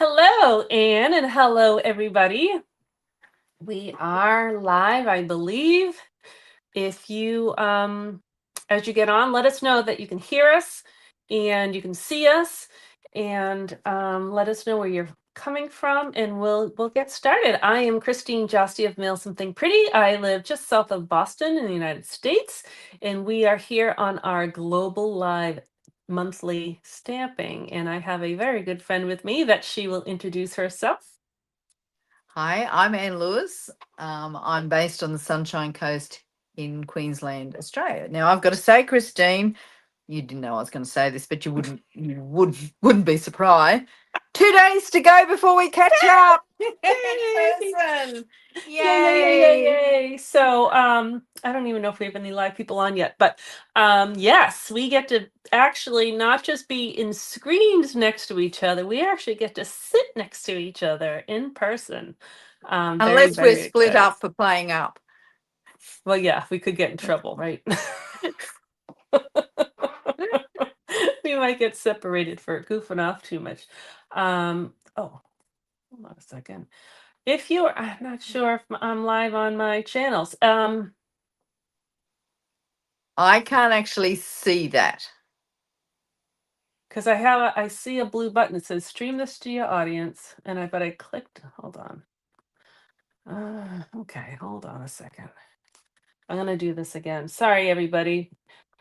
Hello, Anne, and hello, everybody. We are live, I believe. If you, as you get on, let us know that you can hear us and you can see us, and let us know where you're coming from, and we'll get started. I am Christine Josty of Mail Something Pretty. I live just south of Boston in the United States, and we are here on our global live monthly stamping. And I have a very good friend with me that she will introduce herself. Hi, I'm Anne Lewis. I'm based on the Sunshine Coast in Queensland, Australia. Now, I've got to say, Christine, you didn't know I was going to say this, but you wouldn't be surprised. 2 days to go before we catch up in Yay! person. Yay, yay, yay, yay, Yay! yay. So I don't even know if we have any live people on yet, but yes, we get to actually not just be in screens next to each other, we actually get to sit next to each other in person. Very, Unless we're very split excited. up for playing up. Well, yeah, we could get in trouble, right? We might get separated for goofing off too much. Oh, hold on a second. If you're, I'm not sure if I'm live on my channels. I can't actually see that. Because I see a blue button that says stream this to your audience, and I clicked. Hold on. Okay, hold on a second. I'm gonna do this again. Sorry, everybody.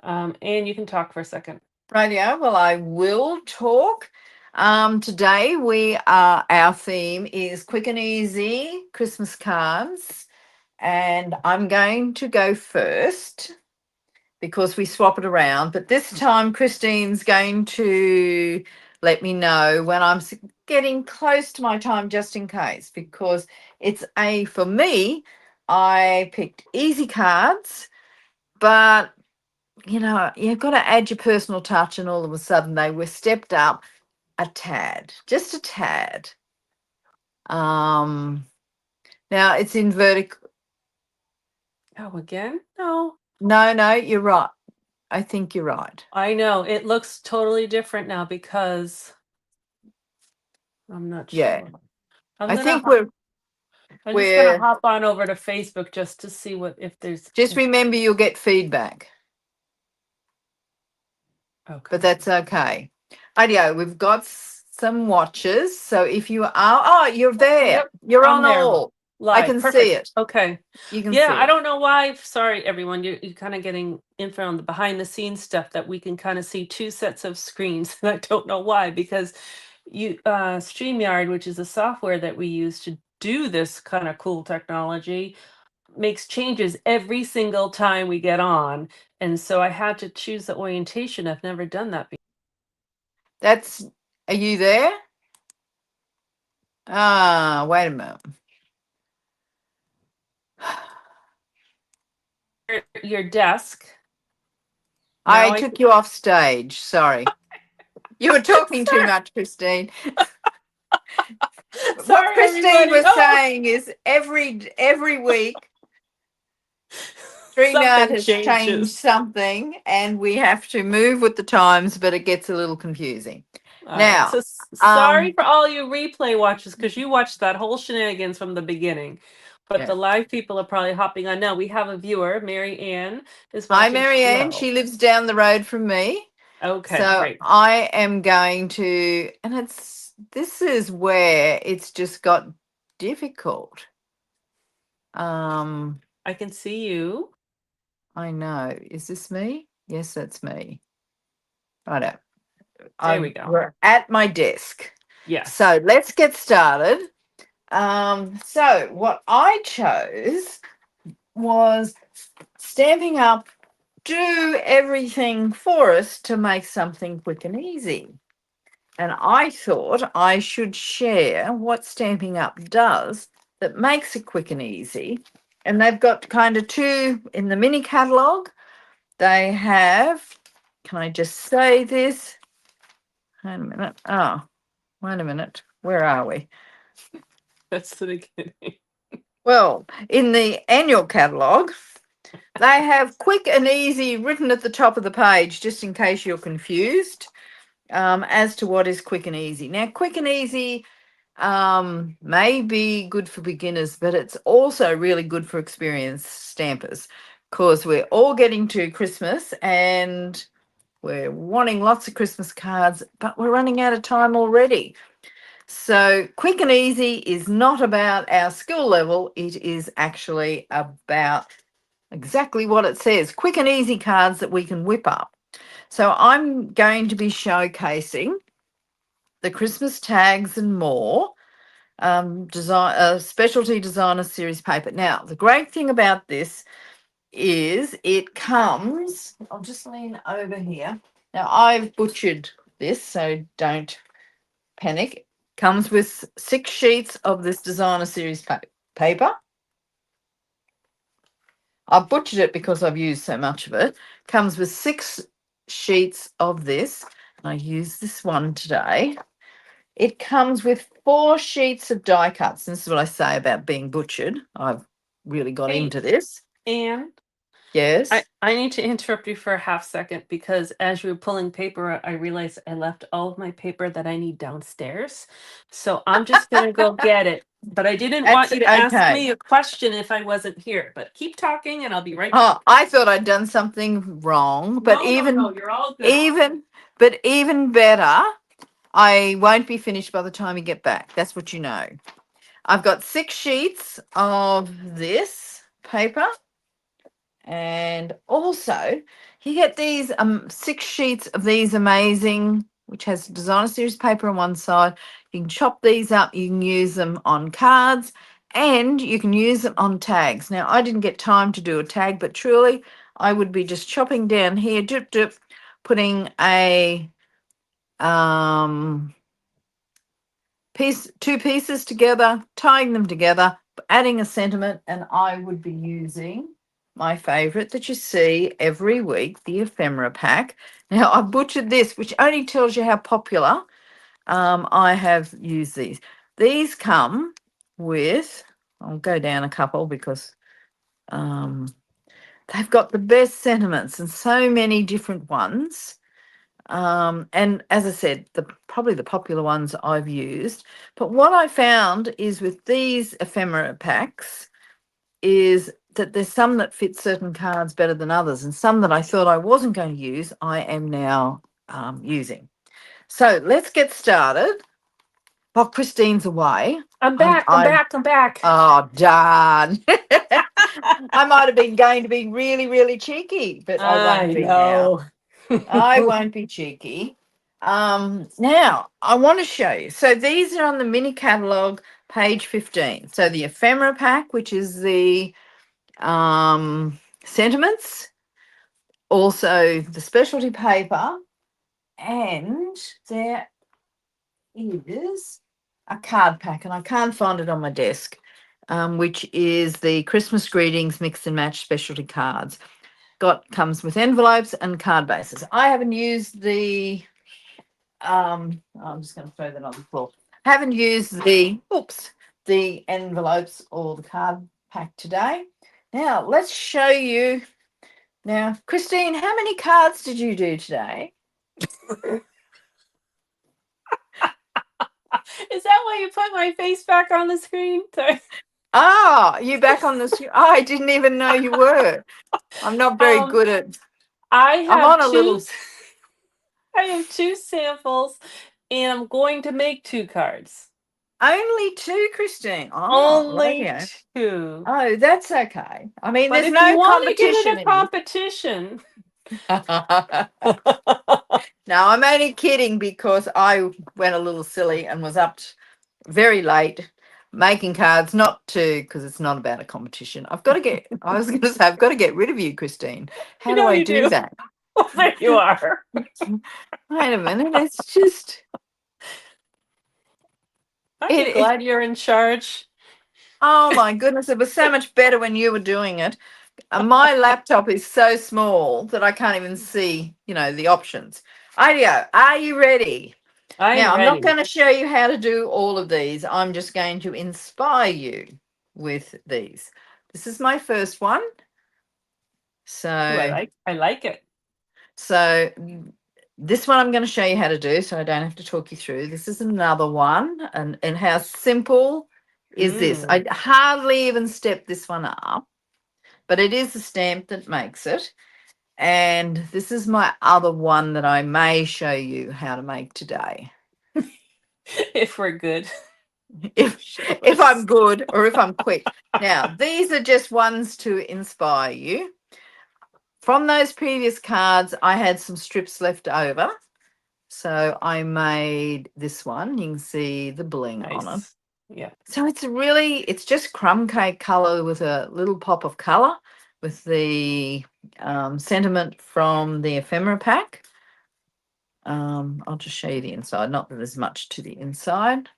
And you can talk for a second. Radio. Well, I will talk. Today our theme is quick and easy Christmas cards, and I'm going to go first because we swap it around. But this time, Christine's going to let me know when I'm getting close to my time, just in case, because for me, I picked easy cards, but you've got to add your personal touch, and all of a sudden they were stepped up a tad, just a tad. Now it's in vertical. Oh, again? No. No, you're right. I think you're right. I know it looks totally different now because I'm not Yeah, sure. I'm I gonna think hop, we're I'm just gonna we're hop on over to Facebook just to see what if there's. just remember you'll get feedback, but Okay. that's okay. Ideo, we've got some watches. So if you are, you're there. Yep, You're I'm on there. all. I Live. can see Perfect. it. Okay. You can Yeah, see I it. don't know why. Sorry, everyone. You're kind of getting info on the behind the scenes stuff that we can kind of see two sets of screens. And I don't know why, because StreamYard, which is a software that we use to do this kind of cool technology, makes changes every single time we get on. And so I had to choose the orientation. I've never done that before. Are you there? Wait a minute. Your desk. Now I I took you off stage. Sorry. You were talking too much, Christine. What Sorry, Christine everybody. was Oh, saying is every week StreamYard something has changed changes. something and we have to move with the times, but it gets a little confusing. All right. So Now, sorry for all you replay watchers because you watched that whole shenanigans from the beginning. But yeah. the live people are probably hopping on now. We have a viewer, Mary Ann, is Hi, watching as Marianne. well. She lives down the road from me. Okay, So great. I am going to, and this is where it's just got difficult. I can see you. I know. Is this me? Yes, that's me. Righto. There we go. We're at my desk. Yes. So let's get started. So what I chose was Stamping Up do everything for us to make something quick and easy. And I thought I should share what Stamping Up does that makes it quick and easy. And they've got kind of two in the mini catalogue. They have, can I just say this? Wait a minute. Oh, wait a minute. Where are we? That's the beginning. Well, in the annual catalogue, they have quick and easy written at the top of the page, just in case you're confused as to what is quick and easy. Now, quick and easy may be good for beginners, but it's also really good for experienced stampers because we're all getting to Christmas and we're wanting lots of Christmas cards, but we're running out of time already. So, quick and easy is not about our skill level, it is actually about exactly what it says, quick and easy cards that we can whip up. So, I'm going to be showcasing the Christmas tags and more design specialty designer series paper. Now, the great thing about this is it comes, I'll just lean over here. Now, I've butchered this, so don't panic. Comes with 6 sheets of this designer series paper. I've butchered it because I've used so much of it. Comes with 6 sheets of this. I use this one today. It comes with 4 sheets of die cuts. This is what I say about being butchered. I've really got Hey, into this. Anne, I, Yes. I need to interrupt you for a half second because as you were pulling paper, I realized I left all of my paper that I need downstairs. So I'm just going to go get it. But I didn't want That's you to ask okay. me a question if I wasn't here. But keep talking and I'll be right back. Oh, I thought I'd done something wrong, but No, no, no, you're all good. even better, I won't be finished by the time you get back. That's what you know. I've got 6 sheets of this paper, and also you get these 6 sheets of these amazing, which has designer series paper on one side. You can chop these up, you can use them on cards, and you can use them on tags. Now, I didn't get time to do a tag, but truly I would be just chopping down here, dip dip, putting a um 2 pieces together, tying them together, adding a sentiment, and I would be using my favorite that you see every week, the ephemera pack. Now, I butchered this, which only tells you how popular I have used these. These come with, I'll go down a couple because um, they've got the best sentiments and so many different ones. And as I said, probably the popular ones I've used. But what I found is with these ephemera packs is that there's some that fit certain cards better than others, and some that I thought I wasn't going to use, I am now using. So let's get started. While Christine's away, I'm I'm, back. I'm I'm back. I'm back. oh darn. I might have been going to be really, really cheeky, but I won't I be now. know. I won't be cheeky. Now I want to show you. So these are on the mini catalog, page 15. So the ephemera pack, which is the sentiments, also the specialty paper, and there is a card pack, and I can't find it on my desk, which is the Christmas greetings mix and match specialty cards. Comes with envelopes and card bases. I haven't used the I'm just going to throw that on the floor. Haven't used the envelopes or the card pack today. Now let's show you. Now, Christine, how many cards did you do today? Is that why you put my face back on the screen? Sorry. You back on the screen. Oh, I didn't even know you were. I'm not very Um, good at. I I'm have on a two. little. I have two samples, and I'm going to make 2 cards. Only 2, Christine. Oh, Only radio. 2. Oh, that's okay. I mean, But there's if you no want to give competition it a in this. competition, No, I'm only kidding because I went a little silly and was up very late making cards, not to, because it's not about a competition. I was going to say, I've got to get rid of you, Christine. you How do know I you do do. that? Well, there you are. Wait a minute. It's just, Aren't you it, glad you're in charge? oh my goodness, it was so much better when you were doing it. My laptop is so small that I can't even see, the options. Ideo, are you ready? I'm Now, I'm not ready. going to show you how to do all of these. I'm just going to inspire you with these. This is my first one. Ooh, So, I like it. so this one I'm going to show you how to do so I don't have to talk you through. This is another one. And how simple is this? Mm. I hardly even step this one up, but it is the stamp that makes it. And this is my other one that I may show you how to make today. If we're good. If Show if I'm us. good or if I'm quick. Now, these are just ones to inspire you. From those previous cards, I had some strips left over. So I made this one. You can see the bling on it. Nice. Yeah. So it's just crumb cake color with a little pop of color with the sentiment from the ephemera pack. I'll just show you the inside. Not that there's much to the inside.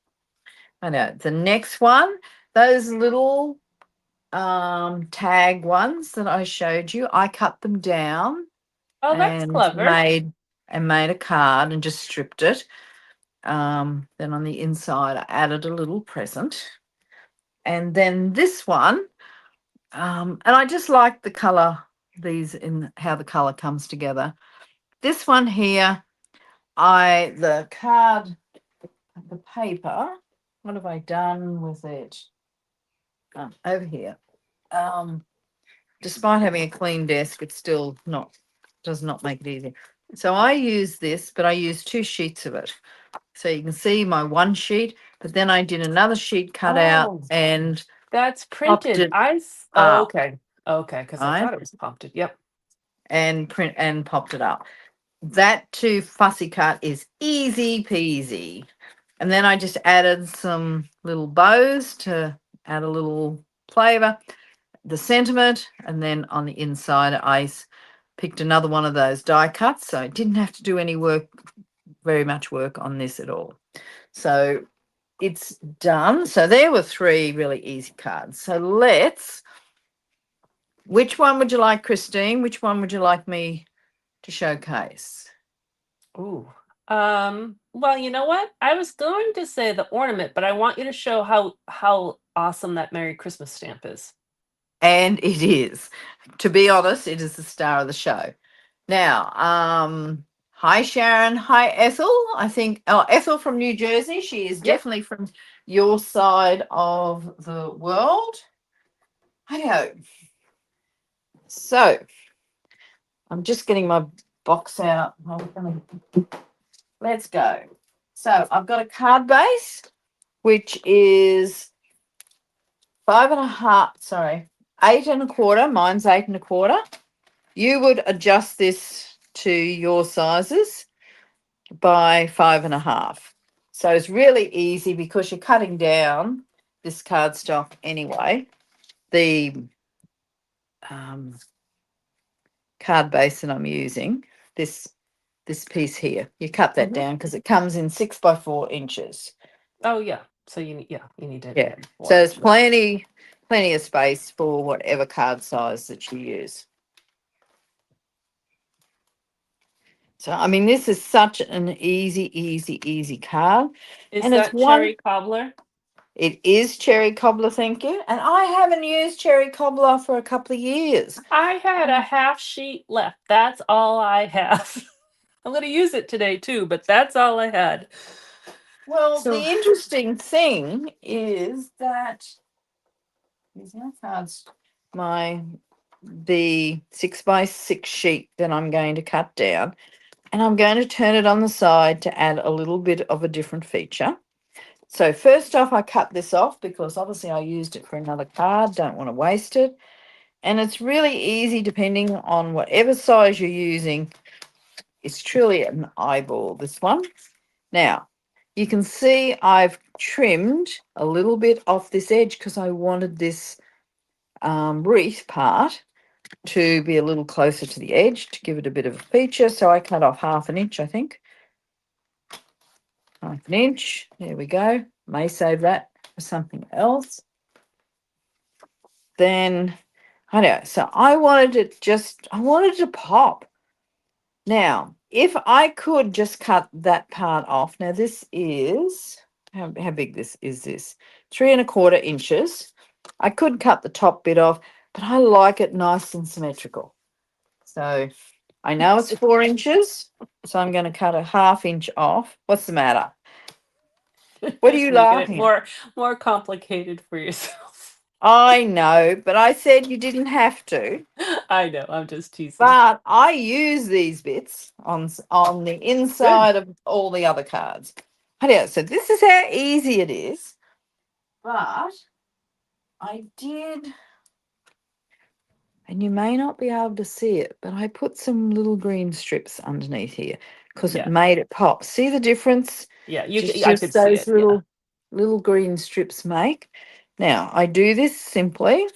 I know the next one, those little tag ones that I showed you, I cut them down Oh, that's and clever. made a card and just stripped it. Then on the inside, I added a little present. And then this one, and I just like the color, these in how the color comes together. This one here, the card, the paper, what have I done with it? Over here. Um, Despite having a clean desk, it still not does not make it easy. So I use this, but I use two sheets of it. So you can see my one sheet, but then I did another sheet cut out Oh, and that's popped printed. it Oh, up, okay. Okay, because I right? thought it was prompted. Yep. And print and popped it up. That too fussy cut is easy peasy. And then I just added some little bows to add a little flavor, the sentiment, and then on the inside I picked another one of those die cuts, so I didn't have to do any work, very much work on this at all. So it's done. So there were three really easy cards. So which one would you like, Christine? Which one would you like me to showcase? Ooh. Well, you know what? I was going to say the ornament, but I want you to show how awesome that Merry Christmas stamp is. And it is. To be honest, it is the star of the show. Now, hi Sharon, hi Ethel. I think Ethel from New Jersey. She is Yep. definitely from your side of the world. Hi. So I'm just getting my box out. Let's go. So I've got a card base, which is 5.5, sorry, 8.25. Mine's 8.25. You would adjust this to your sizes by 5.5. So it's really easy because you're cutting down this cardstock anyway. The um, card base that I'm using, this this piece here, you cut that Hmm. down because it comes in 6 by 4 inches. Oh, yeah. So you need to Yeah, so more. there's plenty of space for whatever card size that you use. So I mean, this is such an easy card, Is and it's that one. cherry cobbler? It is cherry cobbler, thank you. And I haven't used cherry cobbler for a couple of years. I had a Um, half sheet left. That's all I have. I'm going to use it today too, but that's all I had. well, So, the interesting thing is that these are cards. My the 6 by 6 sheet that I'm going to cut down, and I'm going to turn it on the side to add a little bit of a different feature. So first off, I cut this off because obviously I used it for another card. Don't want to waste it. And it's really easy depending on whatever size you're using. It's truly an eyeball, this one. Now, you can see I've trimmed a little bit off this edge because I wanted this wreath part to be a little closer to the edge to give it a bit of a feature. So I cut off 1/2 inch, I think. 1/2 inch. There we go. May save that for something else. Then, I don't know. So I wanted to pop. Now, if I could just cut that part off. Now, this is, how big this is this? 3.25 inches. I could cut the top bit off, but I like it nice and symmetrical. So I know it's 4 inches, so I'm going to cut a 1/2 inch off. What's the matter? What are Just you making it laughing at? more complicated for yourself. I know, but I said you didn't have to. I know, I'm just teasing. But I use these bits on the Good. inside of all the other cards. Anyhow, so this is how easy it is. But I did, and you may not be able to see it, but I put some little green strips underneath here because it Yeah. made it pop. See the difference? Yeah, I Just could see those it. Yeah. little green strips make. Now I do this simply,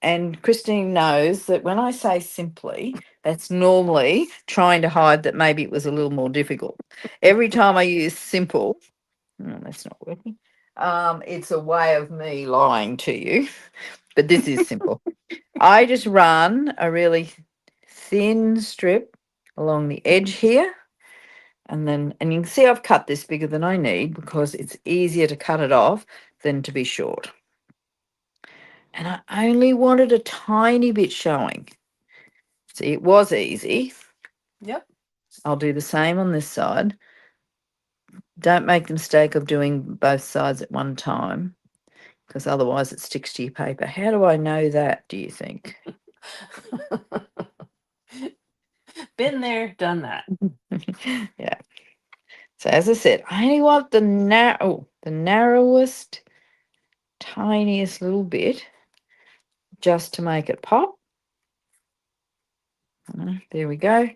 and Christine knows that when I say simply, that's normally trying to hide that maybe it was a little more difficult. Every time I use simple, that's not working. It's a way of me lying to you, but this is simple. I just run a really thin strip along the edge here, and you can see I've cut this bigger than I need because it's easier to cut it off than to be short. And I only wanted a tiny bit showing. See, it was easy. Yep. I'll do the same on this side. Don't make the mistake of doing both sides at one time because otherwise it sticks to your paper. How do I know that, do you think? Been there, done that. Yeah. So as I said, I only want the narrowest, tiniest little bit just to make it pop. There we go.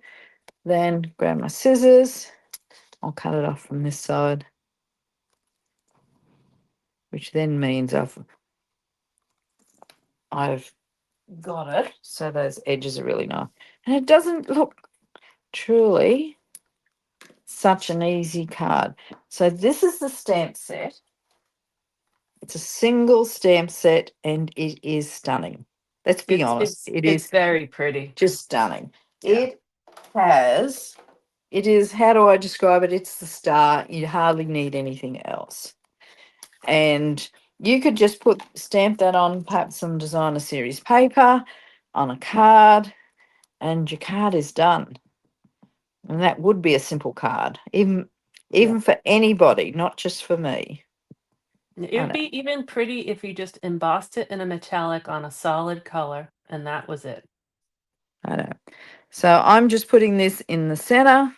Then grab my scissors. I'll cut it off from this side, which then means I've got it. So those edges are really nice. And it doesn't look truly such an easy card. So this is the stamp set. It's a single stamp set and it is stunning. Let's be It's honest. it's It it's is very pretty. just stunning. Yeah. It is, how do I describe it? It's the star. You hardly need anything else. And you could just stamp that on perhaps some designer series paper, on a card, and your card is done. And that would be a simple card, Yeah. even for anybody, not just for me. It I would know, be even pretty if you just embossed it in a metallic on a solid color, and that was it. I know. So I'm just putting this in the center.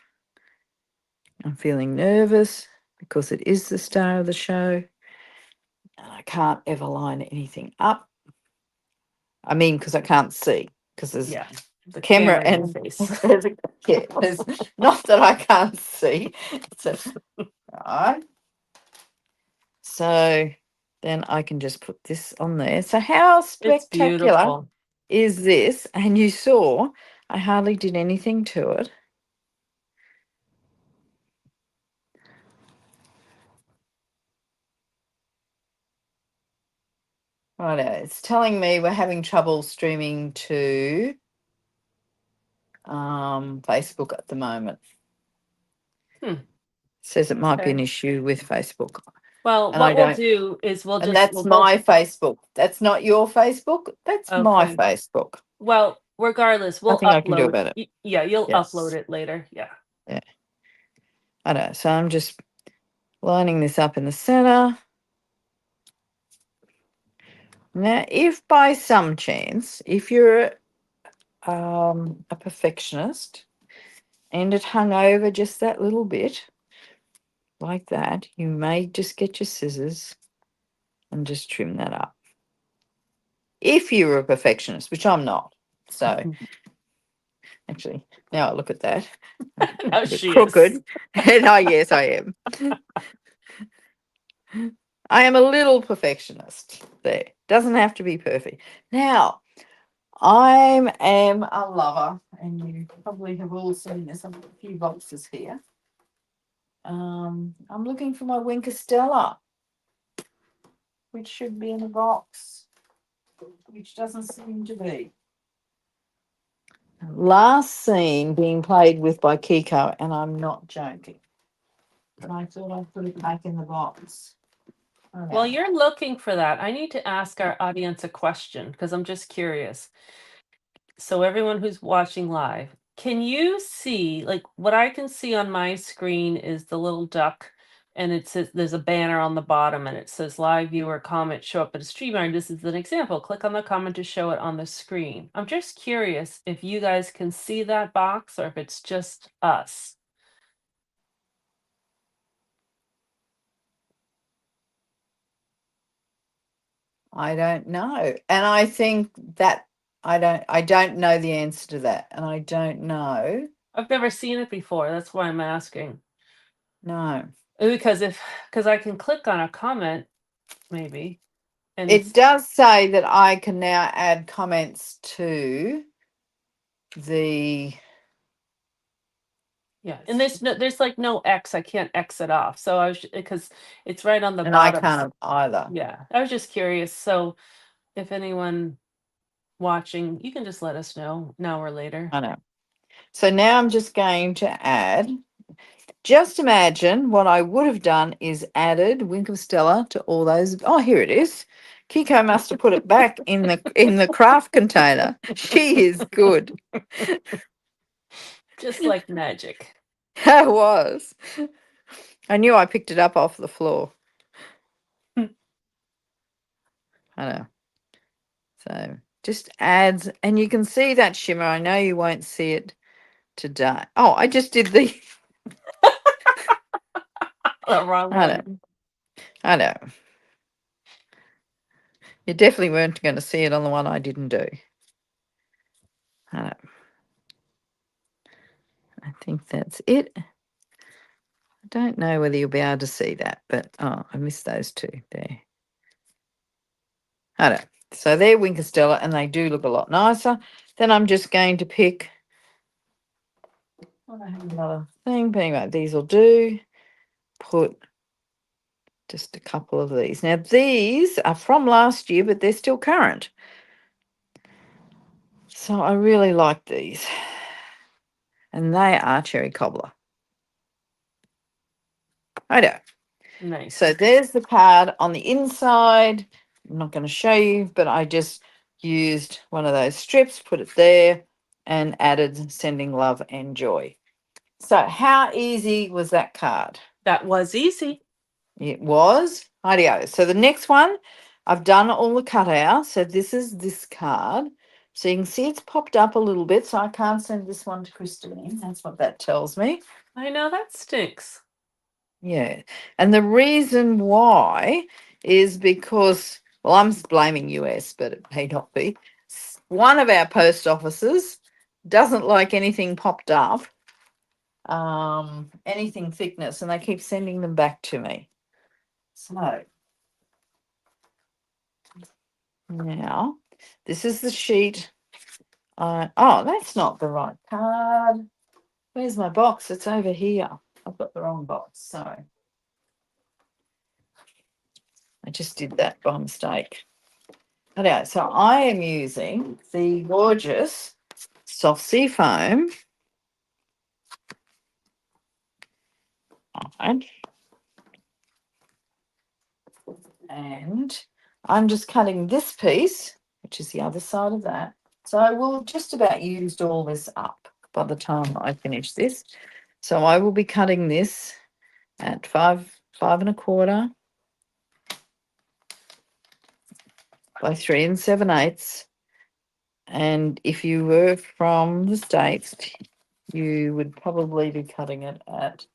I'm feeling nervous because it is the star of the show. And I can't ever line anything up. I mean, because I can't see, because there's Yeah. The camera camera in your and face. there's not that I can't see. So, right. So then I can just put this on there. So how It's spectacular beautiful. is this? And you saw I hardly did anything to it. Right, it's telling me we're having trouble streaming to Facebook at the moment. Says it might be an Okay. issue with Facebook. Well, And I what we'll don't, do is and we'll that's both. my Facebook. That's not your Facebook. That's my Okay. Facebook. Well, regardless, we'll Nothing I can do upload. about it. Yeah, you'll upload Yes. it later. Yeah. Yeah. I know. So I'm just lining this up in the center. Now, if by some chance, if you're a perfectionist and it hung over just that little bit like that, you may just get your scissors and just trim that up. If you're a perfectionist, which I'm not. So actually, now I look at that, No, a bit she is. crooked. And I, yes, I am. I am a little perfectionist there. Doesn't have to be perfect. Now, I am a lover, and you probably have all seen this. I've got a few boxes here. I'm looking for my Winker Stella, which should be in a box, which doesn't seem to be. Last scene being played with by Kiko, and I'm not joking. But I thought I'd put it back in the box. Oh, While no. you're looking for that, I need to ask our audience a question because I'm just curious. So everyone who's watching live, can you see, like what I can see on my screen is the little duck, and it says there's a banner on the bottom and it says live viewer comment show up at a StreamYard. This is an example. Click on the comment to show it on the screen. I'm just curious if you guys can see that box or if it's just us. I don't know. And I think that I don't know the answer to that. And I don't know. I've never seen it before. That's why I'm asking. No. Because I can click on a comment maybe and It does say that I can now add comments to the yeah, and there's like no X. I can't X it off. So I was because it's right on the and I bottom. can't either. Yeah, I was just curious. So if anyone watching, you can just let us know now or later. I know. So now I'm just going to add. Just imagine what I would have done is added Wink of Stella to all those. Oh, here it is. Kiko must have put it back in the craft container. She is good. Just like magic. I was. I knew I picked it up off the floor. I know. So just adds, and you can see that shimmer. I know you won't see it today. Oh, I just did the. The wrong I know. one. I know. You definitely weren't going to see it on the one I didn't do. I know. I think that's it. I don't know whether you'll be able to see that, but oh, I missed those two there. I know. So they're Wink of Stella, and they do look a lot nicer. Then I'm just going to pick. I have another thing, but anyway, these will do. Put just a couple of these. Now these are from last year, but they're still current. So I really like these. And they are cherry cobbler. I know. Nice. So there's the card on the inside. I'm not going to show you, but I just used one of those strips, put it there, and added sending love and joy. So how easy was that card? That was easy. It was. Rightio. So the next one, I've done all the cutouts. So this is this card. So you can see it's popped up a little bit. So I can't send this one to Christine. That's what that tells me. I know that stinks. Yeah. And the reason why is because, well, I'm blaming US, but it may not be. One of our post offices doesn't like anything popped up, anything thickness, and they keep sending them back to me. So now this is the sheet. Oh, that's not the right card. Where's my box? It's over here. I've got the wrong box. Sorry. I just did that by mistake. Okay, so I am using the gorgeous soft sea foam. Right. And I'm just cutting this piece, which is the other side of that. So I will just about used all this up by the time I finish this. So I will be cutting this at 5.25 by 3 7/8. And if you were from the States, you would probably be cutting it at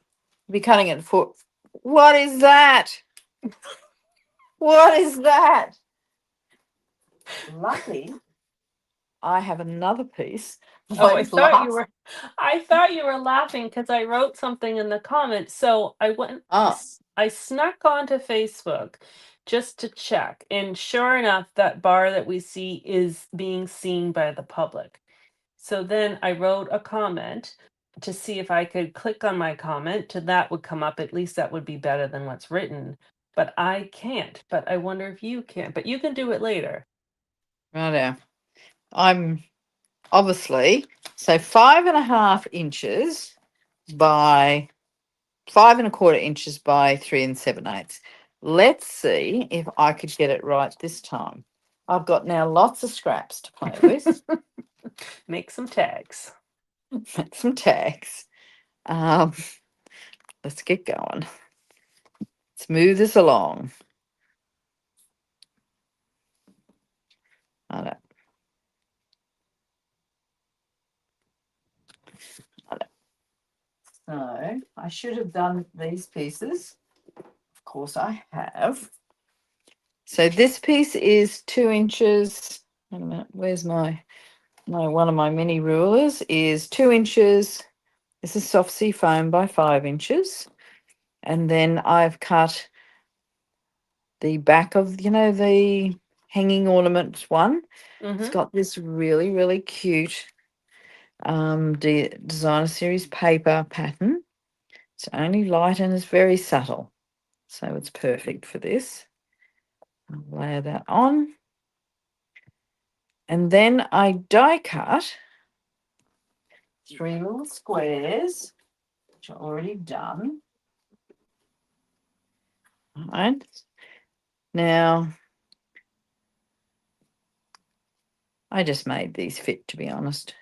for. What is that? What is that? Lucky I have another piece. Oh, Like last. I thought you were laughing because I wrote something in the comments. So Oh, I snuck onto Facebook just to check. And sure enough, that bar that we see is being seen by the public. So then I wrote a comment to see if I could click on my comment to that would come up. At least that would be better than what's written. But I can't. But I wonder if you can. But you can do it later. right now. I'm obviously so 5.5 inches by 5.25 inches by 3 7/8. Let's see if I could get it right this time. I've got now lots of scraps to play with. Make some tags. Make some tags. Um, let's get going. Let's move this along. I don't, I don't. So I should have done these pieces. Of course I have. So this piece is 2 inches. Wait a minute, where's my one of my mini rulers is 2 inches. This is soft sea foam by 5 inches. And then I've cut the back of, the hanging ornament one. It's Mm-hmm. got this really, really cute designer series paper pattern. It's only light and it's very subtle. So it's perfect for this. I'll layer that on. And then I die cut 3 little squares, which are already done. All right. Now, I just made these fit, to be honest,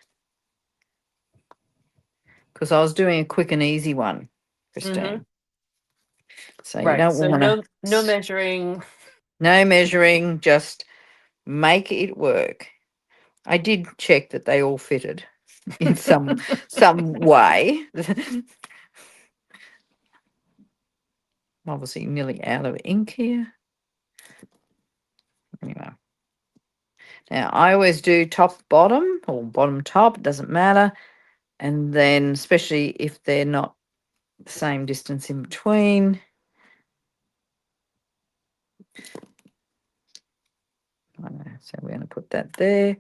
because I was doing a quick and easy one, Mm-hmm. Christine. So you Right. don't So want no to, measuring. no measuring, just make it work. I did check that they all fitted in some way. Obviously, nearly out of ink here. Anyway, now I always do top bottom or bottom top. It doesn't matter. And then, especially if they're not the same distance in between. So we're going to put that there.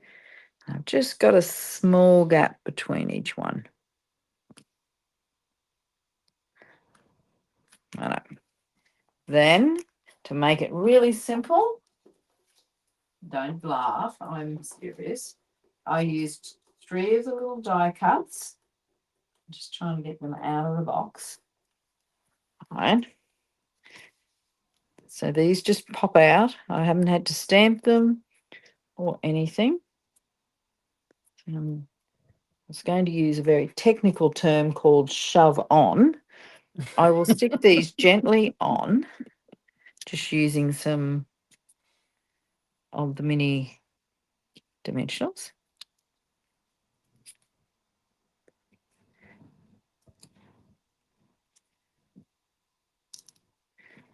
I've just got a small gap between each one. I know. Then, to make it really simple, don't laugh, I'm serious. I used 3 of the little die cuts. I'm just trying to get them out of the box. All right. So these just pop out. I haven't had to stamp them or anything. I was going to use a very technical term called shove on. I will stick these gently on, just using some of the mini dimensionals.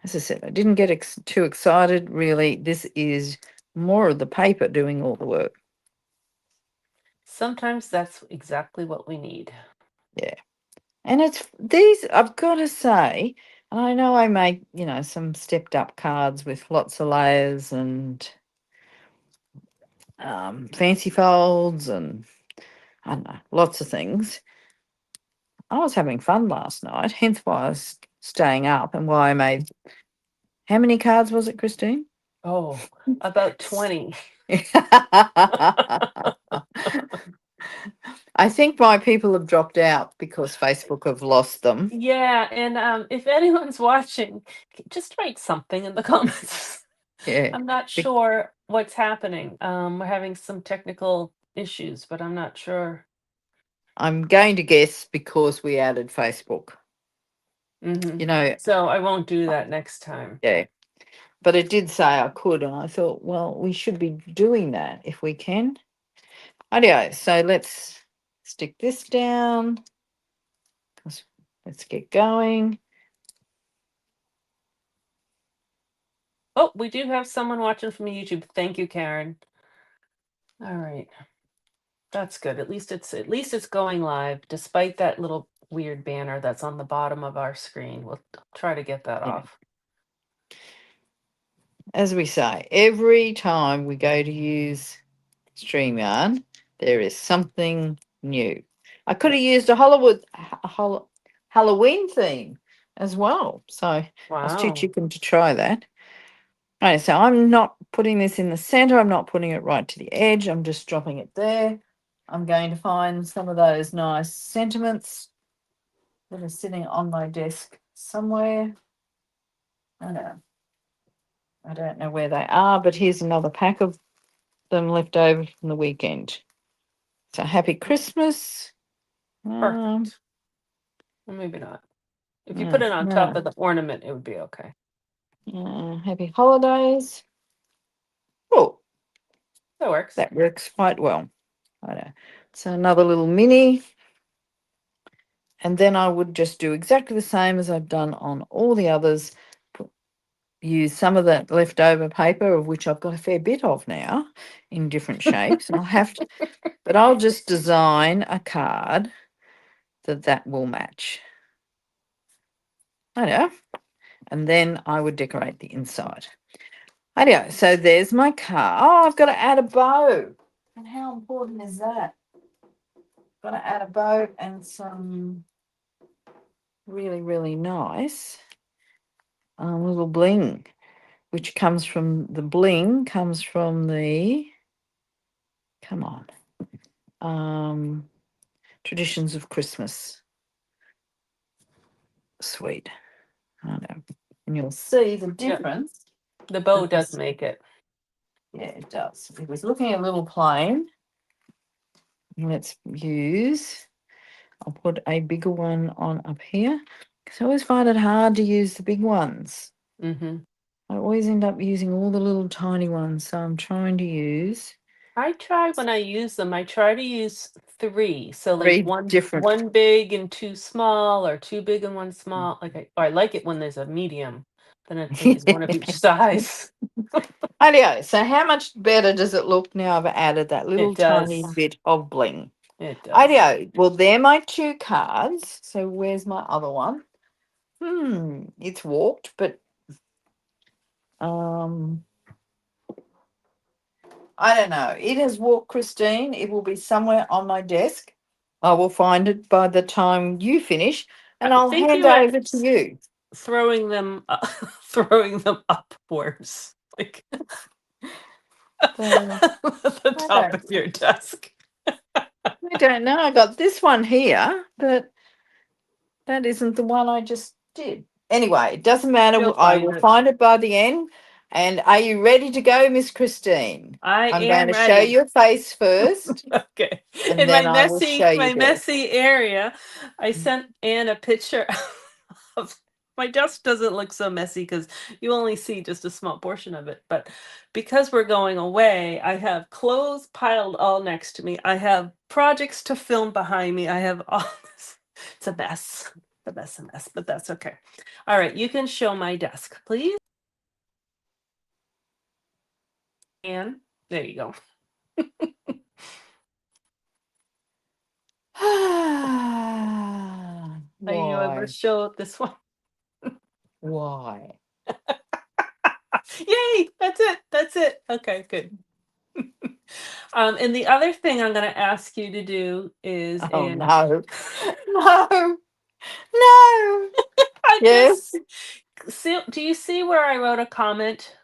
As I said, I didn't get too excited, really. This is more of the paper doing all the work. Sometimes that's exactly what we need. Yeah. And it's these, I've got to say, and I know I make, some stepped up cards with lots of layers and fancy folds and I don't know, lots of things. I was having fun last night, hence why I was staying up and why I made. How many cards was it, Christine? Oh, about 20. I think my people have dropped out because Facebook have lost them. Yeah, and if anyone's watching, just write something in the comments. Yeah. I'm not Be- sure what's happening. We're having some technical issues, but I'm not sure. I'm going to guess because we added Facebook. Hmm. You know, So I won't do that next time. yeah. But it did say I could, and I thought, well, we should be doing that if we can. Anyway, so let's stick this down. Let's get going. Oh, we do have someone watching from YouTube. Thank you, Karen. All right. That's good. At least it's going live, despite that little weird banner that's on the bottom of our screen. We'll try to get that Yeah. off. As we say, every time we go to use StreamYard, there is something new. I could have used Halloween theme as well. So I was too Wow. chicken to try that. Right, so I'm not putting this in the center. I'm not putting it right to the edge. I'm just dropping it there. I'm going to find some of those nice sentiments that are sitting on my desk somewhere. I know. I don't know where they are, but here's another pack of them left over from the weekend. So happy Christmas. Um, Perfect. Or maybe not. If you put it on top no. of the ornament, it would be okay. Happy holidays. Oh, That works. that works quite well. I know. So another little mini. And then I would just do exactly the same as I've done on all the others. Use some of that leftover paper, of which I've got a fair bit of now, in different shapes. I'll have to, but I'll just design a card that will match. I know. And then I would decorate the inside. Rightio, so there's my card. Oh, I've got to add a bow. And how important is that? Got to add a bow and some really, really nice little bling, which comes from the bling, comes from the, come on, Traditions of Christmas suite. I know. And you'll see the Yeah. difference. The bow that does this- make it. Yeah, it does. It was looking a little plain. Let's use, I'll put a bigger one on up here because I always find it hard to use the big ones. Mm-hmm. I always end up using all the little tiny ones. So I'm trying to use I try when I use them, I try to use three. So like three one different. one big and two small, or two big and one small. I like it when there's a medium. Then I use one of each size. Rightio. So how much better does it look now I've added that It little tiny does. bit of bling? It does. Rightio. Well, they're my two cards. So where's my other one? It's walked, but I don't know. It has walked, Christine. It will be somewhere on my desk. I will find it by the time you finish, I and I'll think hand you were over to you. throwing them throwing them upwards, like So the I top don't, of your desk. I don't know. I got this one here, but that isn't the one I just did. Anyway, it doesn't matter. You'll I find will it. find it by the end. And are you ready to go, Miss Christine? I I'm going am to show ready. your face first, Okay. and In then I will show you my there. messy area, I sent Anne a picture of my desk. Doesn't look so messy because you only see just a small portion of it. But because we're going away, I have clothes piled all next to me. I have projects to film behind me. I have all this. It's a mess. A mess, but that's okay. All right, you can show my desk, please. Anne, there you go. Are you ever Why? show this one? Why? Yay! That's it. That's it. Okay, good. And the other thing I'm going to ask you to do is, Oh and no. No. No. I just Yes. see. Do you see where I wrote a comment?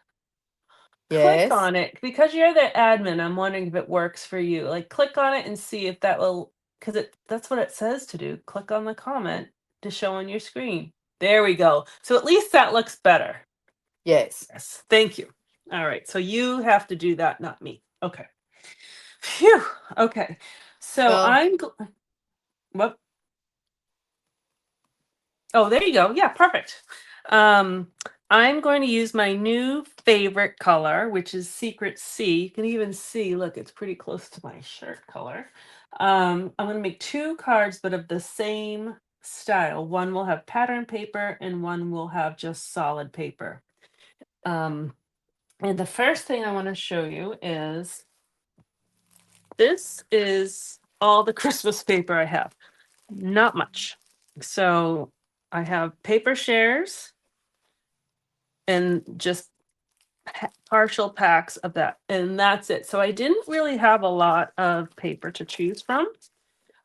Click Yes. on it because you're the admin. I'm wondering if it works for you. Like, click on it and see if that will, because that's what it says to do. Click on the comment to show on your screen. There we go. So at least that looks better. Yes. Yes. Thank you. All right. So you have to do that, not me. Okay. Phew. Okay. So Well, what? Oh, there you go. Yeah, perfect. Um, I'm going to use my new favorite color, which is Secret C. You can even see, look, it's pretty close to my shirt color. I'm going to make two cards, but of the same style. One will have pattern paper and one will have just solid paper. And the first thing I want to show you is this is all the Christmas paper I have. Not much. So I have paper shares and just partial packs of that, and that's it. So I didn't really have a lot of paper to choose from.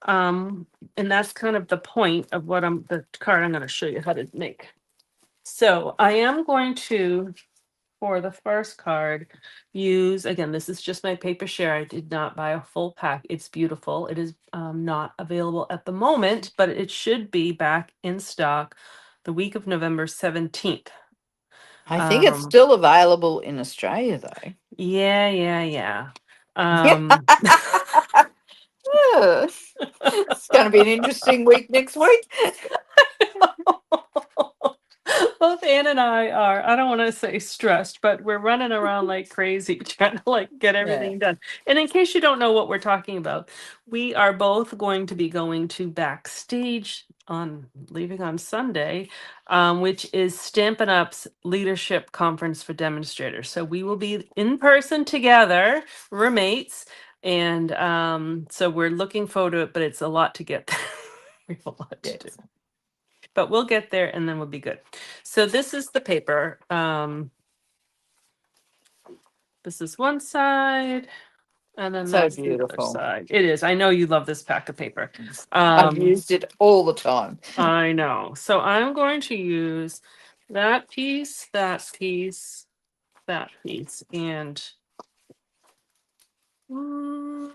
And that's kind of the point of the card I'm going to show you how to make. So I am going to, for the first card, use, again, this is just my paper share. I did not buy a full pack. It's beautiful. It is not available at the moment, but it should be back in stock the week of November 17th. I think it's Um, still available in Australia though. yeah. Yeah. Yeah. It's going to be an interesting week next week. Both Ann and I are, I don't want to say stressed, but we're running around like crazy trying to like get Yeah. everything done. And in case you don't know what we're talking about, we are both going to be going to backstage on leaving on Sunday, which is Stampin' Up's leadership conference for demonstrators. So we will be in person together, roommates, and so we're looking forward to it, but it's a lot to get there. We have a lot to do. Yes. But we'll get there and then we'll be good. So this is the paper. This is one side, and then So that's the other beautiful. side. It is. I know you love this pack of paper. I've used it all the time. I know. So I'm going to use that piece, that piece, that piece, and mm,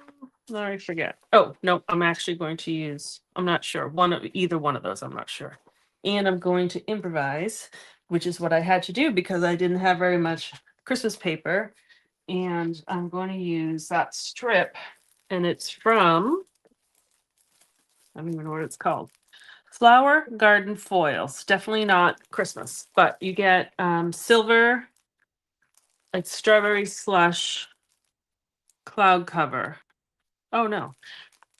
I forget. Oh no, I'm actually going to use. I'm not sure one of either one of those. I'm not sure, and I'm going to improvise, which is what I had to do because I didn't have very much Christmas paper, and I'm going to use that strip, and it's from. I don't even know what it's called. Flower Garden Foils. Definitely not Christmas, but you get silver, like strawberry slush, cloud cover. Oh no,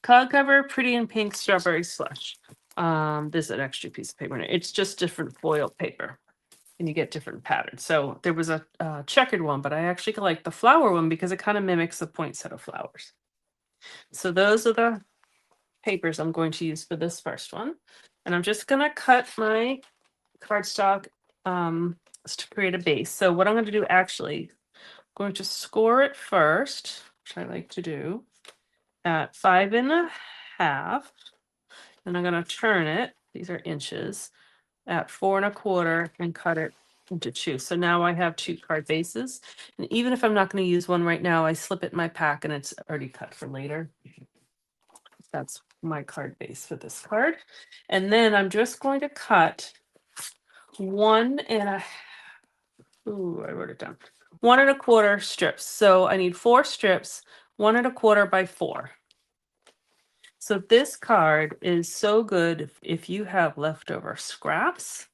cloud cover, pretty in pink, strawberry slush. There's an extra piece of paper in it. It's just different foil paper, and you get different patterns. So there was a checkered one, but I actually like the flower one because it kind of mimics the poinsettia flowers. So those are the papers I'm going to use for this first one, and I'm just gonna cut my cardstock to create a base. So what I'm going to do actually, I'm going to score it first, which I like to do at 5.5, and I'm going to turn it. These are inches at 4.25 and cut it into two. So now I have two card bases, and even if I'm not going to use one right now, I slip it in my pack and it's already cut for later. That's my card base for this card, and then I'm just going to cut 1.5. Ooh, I wrote it down. 1.25 strips. So I need 4 strips, 1.25 by 4. So this card is so good if you have leftover scraps,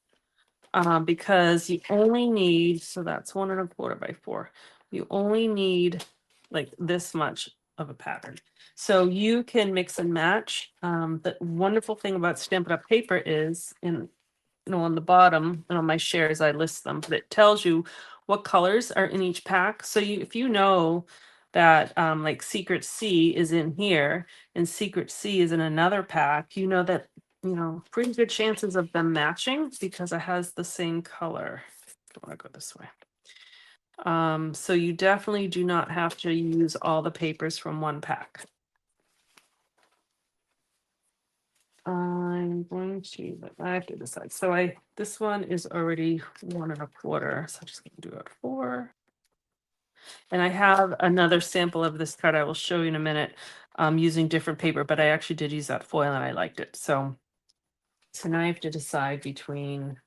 because you only need, so that's 1.25 by 4. You only need like this much of a pattern. So you can mix and match. The wonderful thing about Stampin' Up paper is on the bottom and on my shares, I list them, but it tells you what colors are in each pack. So if you know that like Secret C is in here and Secret C is in another pack, you know that, pretty good chances of them matching because it has the same color. I want to go this way. So you definitely do not have to use all the papers from one pack. I'm going to, but I have to decide. So this one is already 1.25. So I'm just gonna do it 4. And I have another sample of this card I will show you in a minute, using different paper, but I actually did use that foil and I liked it. So now I have to decide between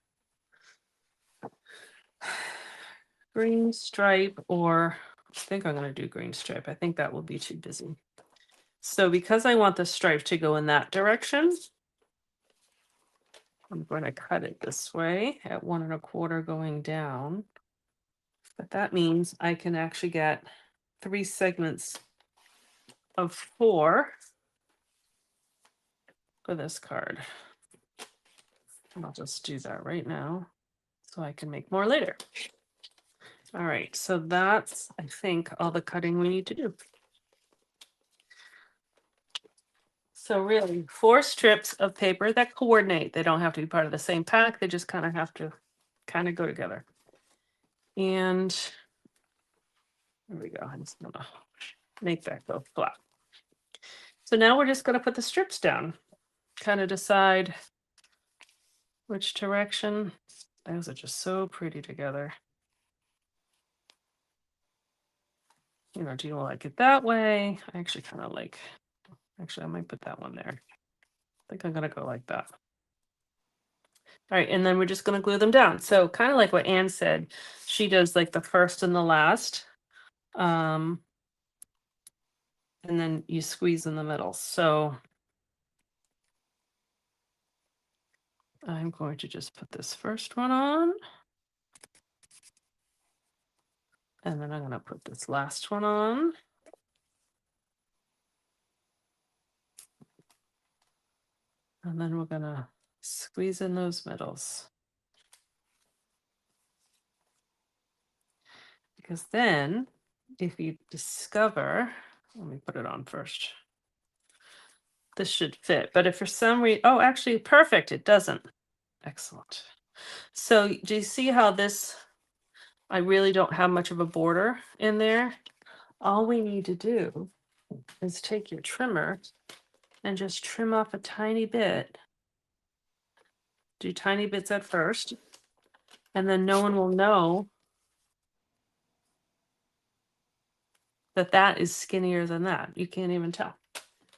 green stripe or I think I'm gonna do green stripe. I think that will be too busy. So because I want the stripe to go in that direction, I'm going to cut it this way at 1.25 going down. But that means I can actually get 3 segments of 4 for this card. And I'll just do that right now so I can make more later. All right, so that's, I think, all the cutting we need to do. So really, 4 strips of paper that coordinate. They don't have to be part of the same pack. They just kind of have to go together. And there we go. I'm just gonna make that go flat. So now we're just gonna put the strips down, kind of decide which direction. Those are just so pretty together. Do you like it that way? I actually kind of like, I might put that one there. I think I'm gonna go like that. All right, and then we're just gonna glue them down. So kind of like what Anne said, she does like the first and the last. and then you squeeze in the middle. So I'm going to just put this first one on. And then I'm going to put this last one on. And then we're going to squeeze in those middles. Because then if you discover, let me put it on first. This should fit. But if for some reason, oh, actually perfect, it doesn't. Excellent. So do you see how this, I really don't have much of a border in there? All we need to do is take your trimmer and just trim off a tiny bit. Do tiny bits at first, and then no one will know that that is skinnier than that. You can't even tell.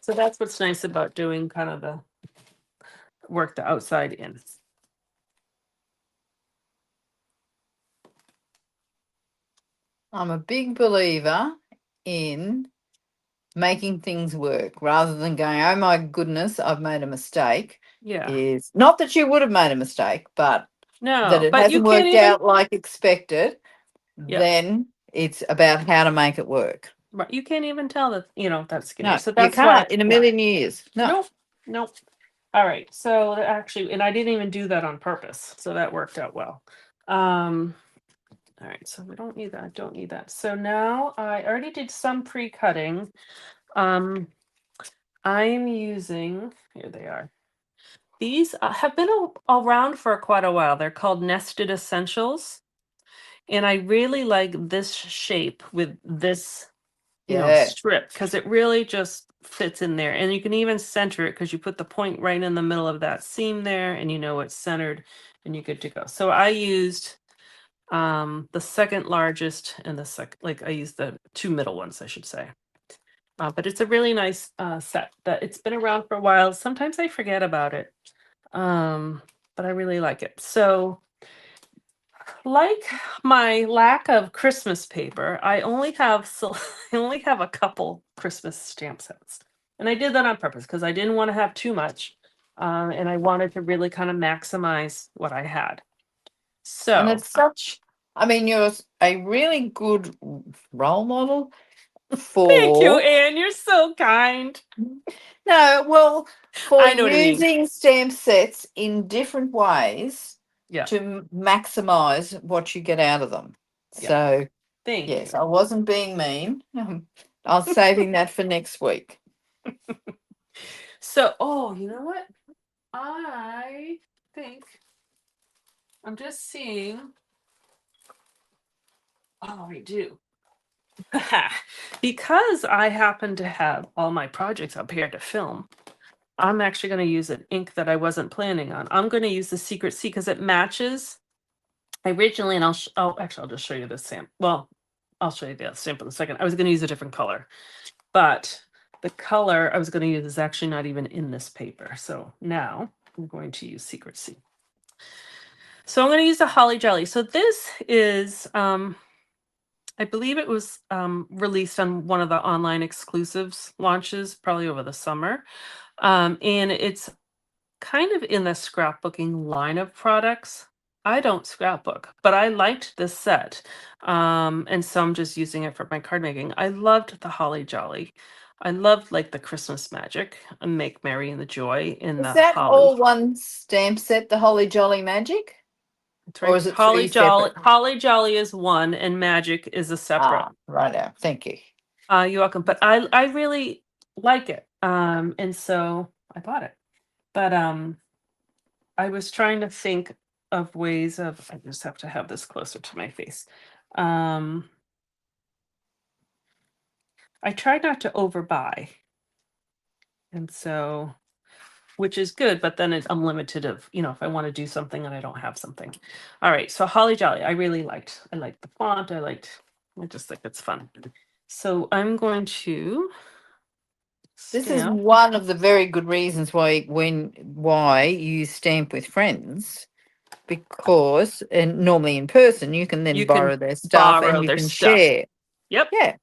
So that's what's nice about doing kind of the work the outside in. I'm a big believer in making things work rather than going, oh my goodness, I've made a mistake. Yeah. Is not that you would have made a mistake, but that No, it but you hasn't can't worked even, out like expected. yeah, Then it's about how to make it work. right. You can't even tell that, that's skinnier. No, So you that's why, can't in a yeah. million years. No. Nope. Nope. All right. So actually, and I didn't even do that on purpose. So that worked out well. All right. So we don't need that. Don't need that. So now I already did some pre-cutting. I'm using, here they are. These have been around for quite a while. They're called Nested Essentials. And I really like this shape with this, Yeah. strip, because it really just fits in there. And you can even center it because you put the point right in the middle of that seam there, and it's centered and you're good to go. So I used the second largest and the second, like I used the two middle ones, I should say. But it's a really nice set that it's been around for a while. Sometimes I forget about it. But I really like it. So like my lack of Christmas paper, I only have I only have a couple Christmas stamp sets. And I did that on purpose because I didn't want to have too much. And I wanted to really kind of maximize what I had. And So it's such, I mean, you're a really good role model thank you, for, Anne. You're so kind. no, well, for I know what I mean. using stamp sets in different ways Yeah. to maximize what you get out of them. Yeah. So, Thank you. yes, I wasn't being mean. I was saving that for next week. So, oh, you know what? I think I'm just seeing. Oh, I do. Because I happen to have all my projects up here to film, I'm actually going to use an ink that I wasn't planning on. I'm going to use the Secret C because it matches originally, and I'll just show you this sample. Well, I'll show you the sample in a second. I was going to use a different color, but the color I was going to use is actually not even in this paper. So now I'm going to use Secret C. So I'm going to use a Holly Jelly. So this is, I believe it was released on one of the online exclusives launches, probably over the summer. And it's kind of in the scrapbooking line of products. I don't scrapbook, but I liked this set. And so I'm just using it for my card making. I loved the Holly Jolly. I loved like the Christmas magic and Make Merry and the Joy in Is the that holly. all one stamp set, the Holly Jolly Magic? That's Or right. is it three separate? Holly Jolly is one and magic is a separate. Ah, right now. Thank you. You're welcome. But I really like it. And so I bought it. But I was trying to think of ways of, I just have to have this closer to my face. I tried not to overbuy. And so, which is good, but then I'm limited of, if I want to do something and I don't have something. All right. So Holly Jolly, I liked the font. I just think it's fun. So I'm going to This is stamp. one of the very good reasons why you stamp with friends, because and normally in person you can then You can borrow their stuff and borrow you their can stuff. share. Yep. Yeah.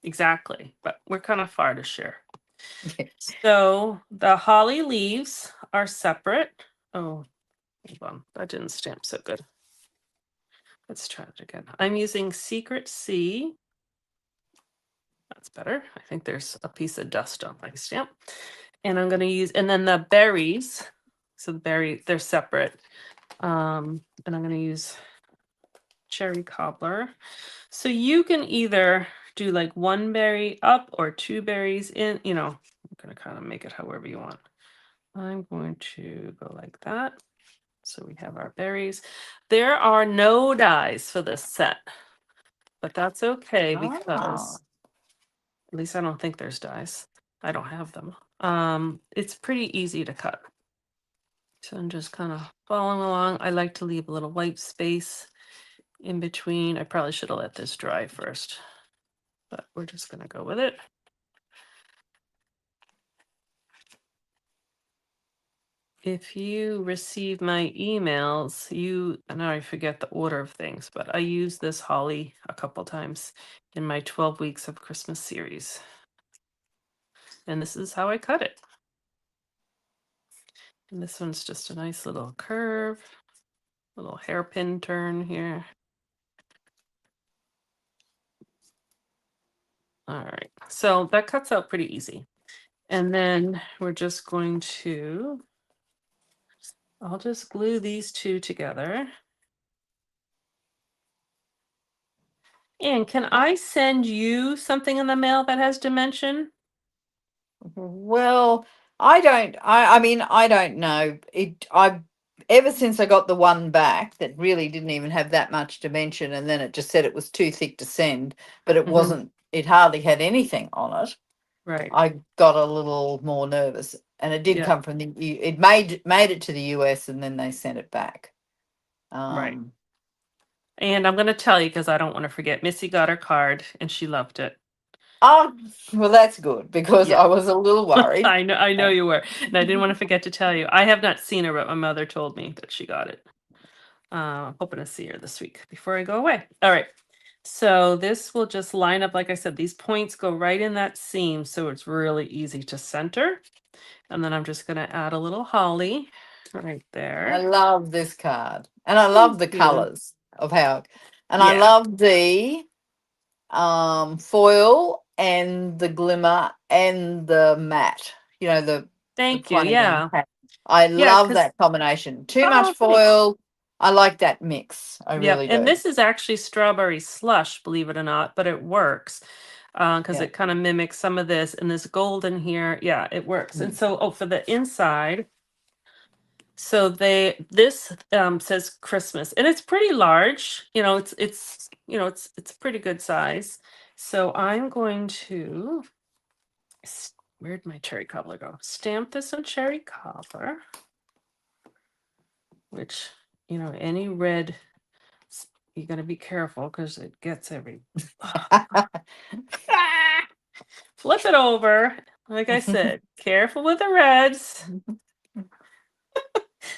exactly. But we're kind of far to share. Yeah. So the holly leaves are separate. Oh, hold on. That didn't stamp so good. Let's try it again. I'm using Secret C. That's better. I think there's a piece of dust on my stamp. And I'm going to use, and then the berries. So the berry, they're separate. And I'm going to use cherry cobbler. So you can either do like one berry up or two berries in, you know, I'm going to kind of make it however you want. I'm going to go like that. So we have our berries. There are no dies for this set, but that's okay Ah, because at least I don't think there's dies. I don't have them. It's pretty easy to cut. So I'm just kind of following along. I like to leave a little white space in between. I probably should have let this dry first, but we're just going to go with it. If you receive my emails, and I forget the order of things, but I use this holly a couple times in my 12 weeks of Christmas series. And this is how I cut it. And this one's just a nice little curve, little hairpin turn here. All right, so that cuts out pretty easy. And then we're just going to, I'll just glue these two together. And can I send you something in the mail that has dimension? well, I mean, I don't know. Ever since I got the one back that really didn't even have that much dimension, and then it just said it was too thick to send, but it Mhm. wasn't, it hardly had anything on it. Right. I got a little more nervous, and it did Yeah. come from it made it to the US, and then they sent it back. Right. Um, And I'm going to tell you because I don't want to forget. Missy got her card and she loved it. oh, well, that's good because Yeah. I was a little worried. I know you were. And I didn't want to forget to tell you. I have not seen her, but my mother told me that she got it. Hoping to see her this week before I go away. All right. So this will just line up, like I said, these points go right in that seam, so it's really easy to center. And then I'm just going to add a little holly right I there. love this card, and I love Thank the you. colors of how, and I Yeah. love the foil and the glimmer and the matte. You know, the Thank you. plain. Yeah. I Yeah, love because that combination. Too much oh, thanks. foil. I like that mix. I Yep. really And do. this is actually strawberry slush, believe it or not, but it works because Yeah. it kind of mimics some of this and this golden here. Yeah, it works. And Mm. so, oh, for the inside, so this says Christmas and it's pretty large. You know, it's pretty good size. So I'm going to where'd my cherry cobbler go? Stamp this in cherry cobbler, which any red you got to be careful because it gets every. Ah! Flip it over. Like I said, careful with the reds.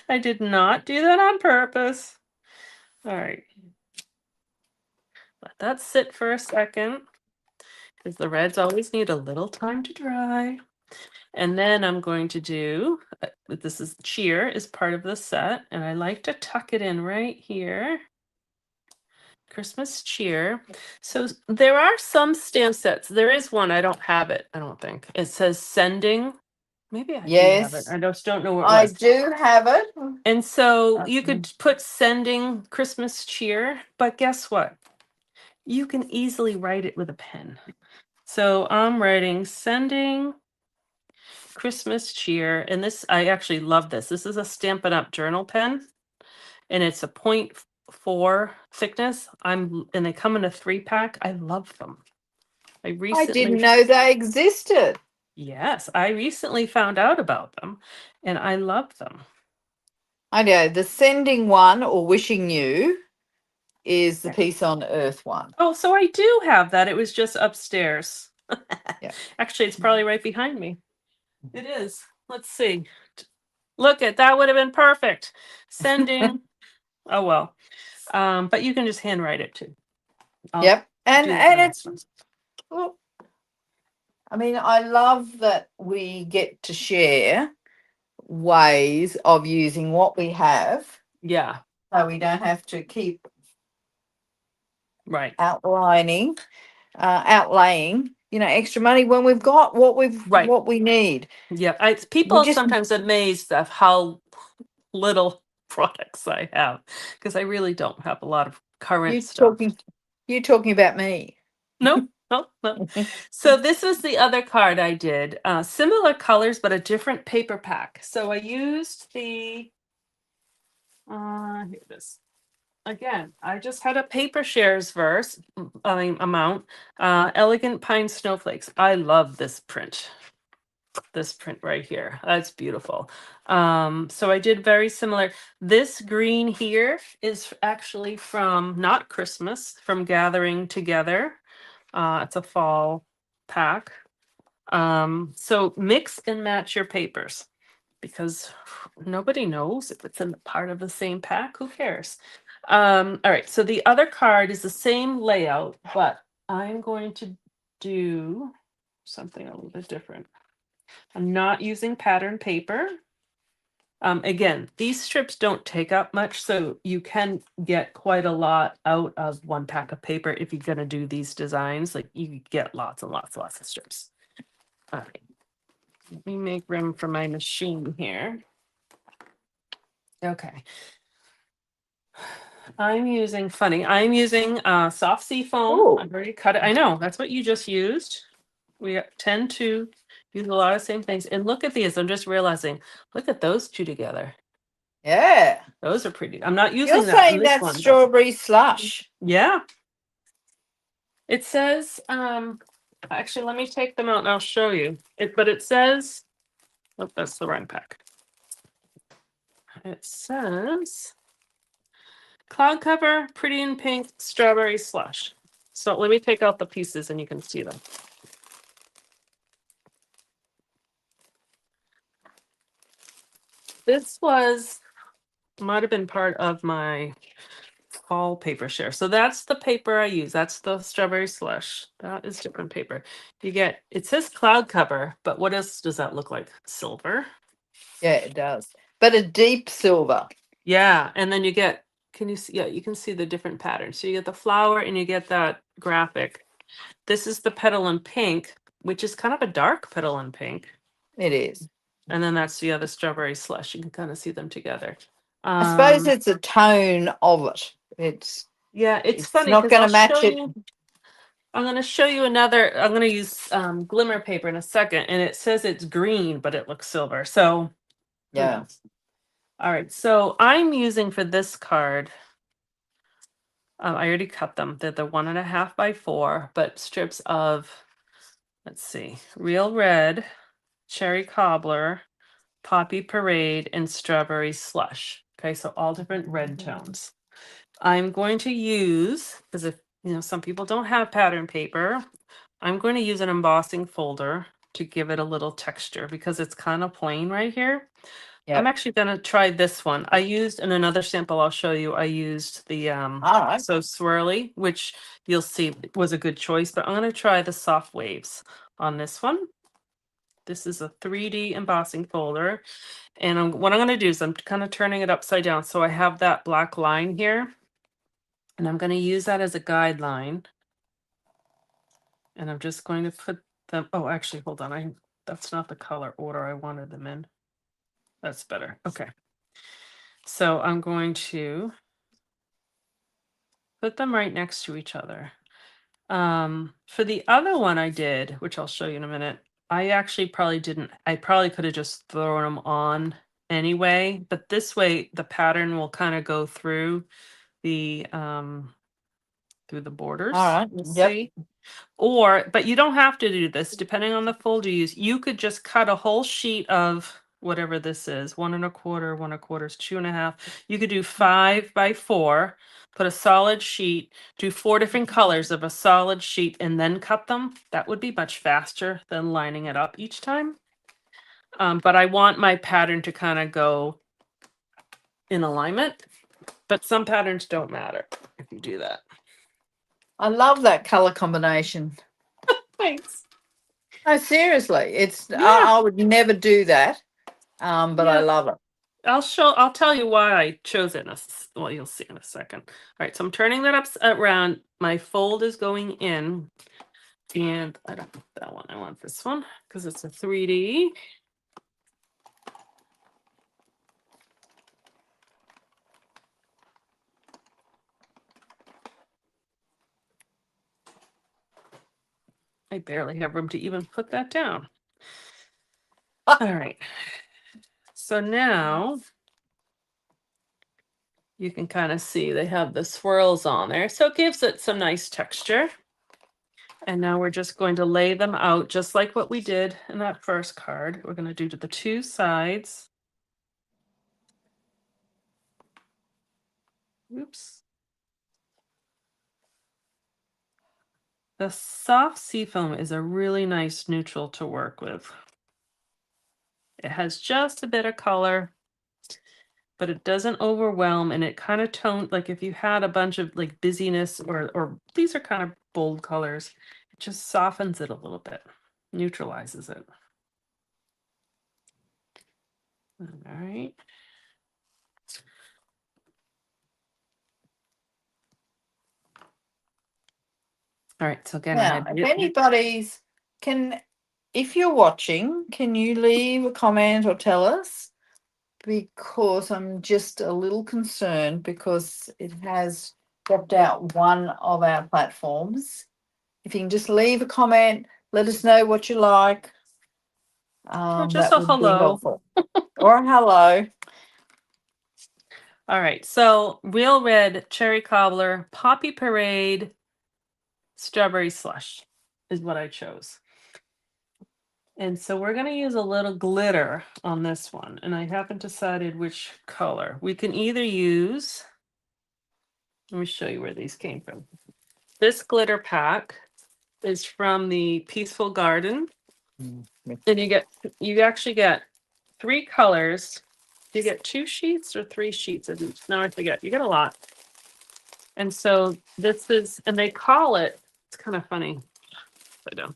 I did not do that on purpose. All right. Let that sit for a second because the reds always need a little time to dry. And then I'm going to do, this is cheer is part of the set. And I like to tuck it in right here. Christmas cheer. So there are some stamp sets. There is one, I don't have it, I don't think. It says sending. Maybe I do have it. Yes, I just don't know where it I was. do have it. And so you Um, could put sending Christmas cheer, but guess what? You can easily write it with a pen. So I'm writing sending Christmas cheer. And this, I actually love this. This is a Stampin' Up! Journal pen, and it's a 0.4 thickness. And they come in a 3-pack. I love them. I I didn't recently, know they existed. yes, I recently found out about them, and I love them. I know the sending one or wishing you is the Yeah. peace on earth one. Oh, so I do have that. It was just upstairs. Yeah. Actually, it's probably right behind me. It is. Let's see. Look at that would have been perfect. Sending. Oh well. But you can just handwrite it too. I'll Yep. And do that in the and next it's one. well, I mean, I love that we get to share ways of using what we have, Yeah, so we don't have to keep right, outlaying, extra money when we've got right. what we need. Yeah, people We are just sometimes amazed of how little products I have because I really don't have a lot of current you stuff. talking you talking about me. No, no, no. So this was the other card I did. Similar colors, but a different paper pack. So I used the, here it is. Again, I just had a paper shares verse, amount, Elegant Pine Snowflakes. I love this print. This print right here. That's beautiful. So I did very similar. This green here is actually from not Christmas, from Gathering Together. It's a fall pack. So mix and match your papers because nobody knows if it's in the part of the same pack. Who cares? All right, so the other card is the same layout, but I'm going to do something a little bit different. I'm not using pattern paper. Again, these strips don't take up much, so you can get quite a lot out of one pack of paper if you're going to do these designs. Like you get lots and lots and lots of strips. All right, let me make room for my machine here. Okay. I'm using soft sea foam. Oh, I've already cut it. I know, that's what you just used. We tend to use a lot of same things. And look at these. I'm just realizing, look at those two together. yeah. Those are pretty. I'm not You're using that on saying this that's one, but strawberry slush. yeah. It says, actually, let me take them out and I'll show you. But it says, oh, that's the wrong pack. It says cloud cover, pretty in pink, strawberry slush. So let me take out the pieces and you can see them. This might have been part of my fall paper share. So that's the paper I use. That's the strawberry slush. That is different paper. It says cloud cover, but what else does that look like? Silver. Yeah, it does. But a deep silver. Yeah. And then can you see? Yeah, you can see the different patterns. So you get the flower and you get that graphic. This is the petal in pink, which is kind of a dark petal in pink. It is. And then that's the other strawberry slush. You can kind of see them together. I suppose it's a tone of it. Yeah, it's It's funny not because going to match it. I'm going to show you another. I'm going to use glimmer paper in a second, and it says it's green, but it looks silver. So who Yeah. knows? All right, so I'm using for this card. I already cut them. They're the 1.5 by 4, but strips of, let's see, real red, cherry cobbler, poppy parade, and strawberry slush. Okay, so all different red tones. I'm going to use, because if some people don't have pattern paper, I'm going to use an embossing folder to give it a little texture because it's kind of plain right here. I'm Yeah. actually going to try this one. I used in another sample I'll show you. I used the All right. So Swirly, which you'll see was a good choice, but I'm going to try the soft waves on this one. This is a 3D embossing folder. And what I'm going to do is I'm kind of turning it upside down. So I have that black line here. And I'm going to use that as a guideline. And I'm just going to put them. Oh, actually, hold on. That's not the color order I wanted them in. That's better. Okay. So I'm going to put them right next to each other. For the other one I did, which I'll show you in a minute, I actually probably didn't. I probably could have just thrown them on anyway, but this way the pattern will kind of go through the borders. All right. We'll Yep. see. But you don't have to do this. Depending on the folder you use, you could just cut a whole sheet of whatever this is, 1.25, 1.25 is 2.5. You could do 5 by 4, put a solid sheet, do 4 different colors of a solid sheet, and then cut them. That would be much faster than lining it up each time. But I want my pattern to kind of go in alignment. But some patterns don't matter if you do that. I love that color combination. Thanks. No, seriously, it's Yeah, I would never do that. But I yeah. love it. I'll tell you why I chose it well, you'll see in a second. All right, so I'm turning that around. My fold is going in, and I don't want that one. I want this one because it's a 3D. I barely have room to even put that down. All right. So now you can kind of see they have the swirls on there. So it gives it some nice texture. And now we're just going to lay them out just like what we did in that first card. We're going to do to the two sides. Oops. The soft seafoam is a really nice neutral to work with. It has just a bit of color, but it doesn't overwhelm, and it kind of tone, like if you had a bunch of like busyness or these are kind of bold colors, it just softens it a little bit, neutralizes it. All right. All right, so again, I Now, had if anybody's can, if you're watching, can you leave a comment or tell us? Because I'm just a little concerned because it has dropped out one of our platforms. If you can just leave a comment, let us know what you like. just That a would be hello. helpful. Or a hello. All right, so real red, cherry cobbler, poppy parade, strawberry slush is what I chose. And so we're going to use a little glitter on this one. And I haven't decided which color. We can either use, let me show you where these came from. This glitter pack is from the Peaceful Garden. And you actually get 3 colors. You get 2 sheets or 3 sheets of each. No, I forget. You get a lot. And so this is, and they call it, it's kind of funny. I don't.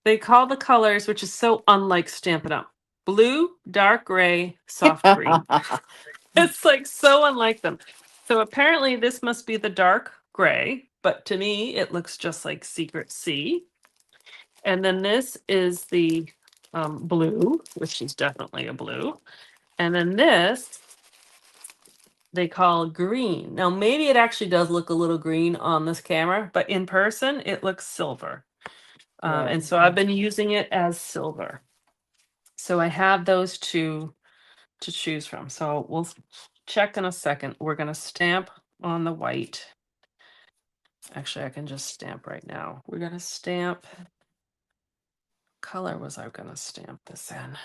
They call the colors, which is so unlike Stampin' Up. Blue, dark gray, soft green. It's like so unlike them. So apparently this must be the dark gray, but to me it looks just like Secret Sea. And then this is the blue, which is definitely a blue. And then this they call green. Now maybe it actually does look a little green on this camera, but in person it looks silver. Yeah. And so I've been using it as silver. So I have those two to choose from. So we'll check in a second. We're going to stamp on the white. Actually, I can just stamp right now. We're going to stamp. Color was I going to stamp this in?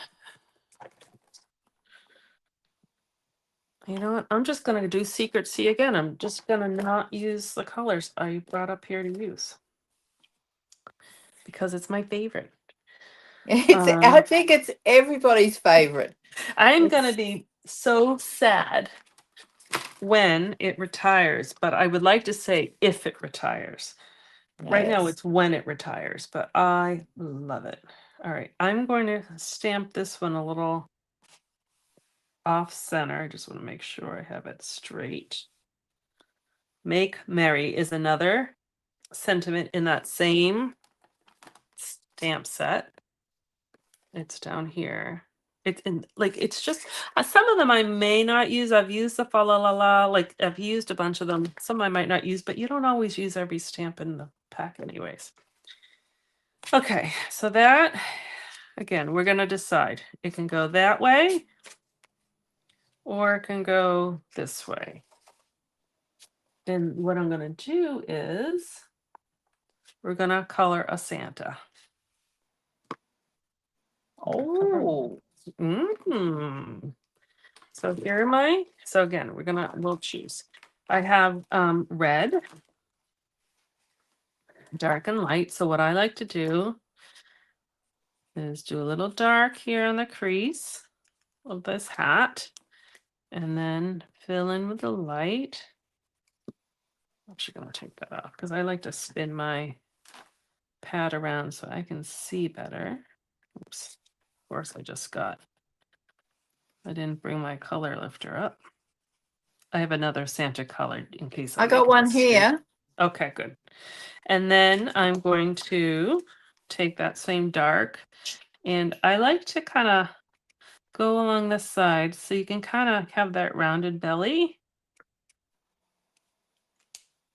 You know what? I'm just going to do Secret Sea again. I'm just going to not use the colors I brought up here to use because it's my favorite. I think it's everybody's favorite. I'm going to It's, be so sad when it retires, but I would like to say if it retires. Right now yes. it's when it retires, but I love it. All right, I'm going to stamp this one a little off center. I just want to make sure I have it straight. Make merry is another sentiment in that same stamp set. It's down here. It's in like it's just some of them I may not use. I've used the fa la la la, like I've used a bunch of them. Some I might not use, but you don't always use every stamp in the pack anyways. Okay, so that again, we're going to decide. It can go that way or it can go this way. And what I'm going to do is we're going to color a Santa. Oh, So here am I. So again, we'll choose. I have red, dark and light. So what I like to do is do a little dark here on the crease of this hat and then fill in with the light. I'm actually going to take that off because I like to spin my pat around so I can see better. Oops. Of course, I didn't bring my color lifter up. I have another Santa color in case I I got make a one mistake. here. Okay, good. And then I'm going to take that same dark, and I like to kind of go along the side so you can kind of have that rounded belly.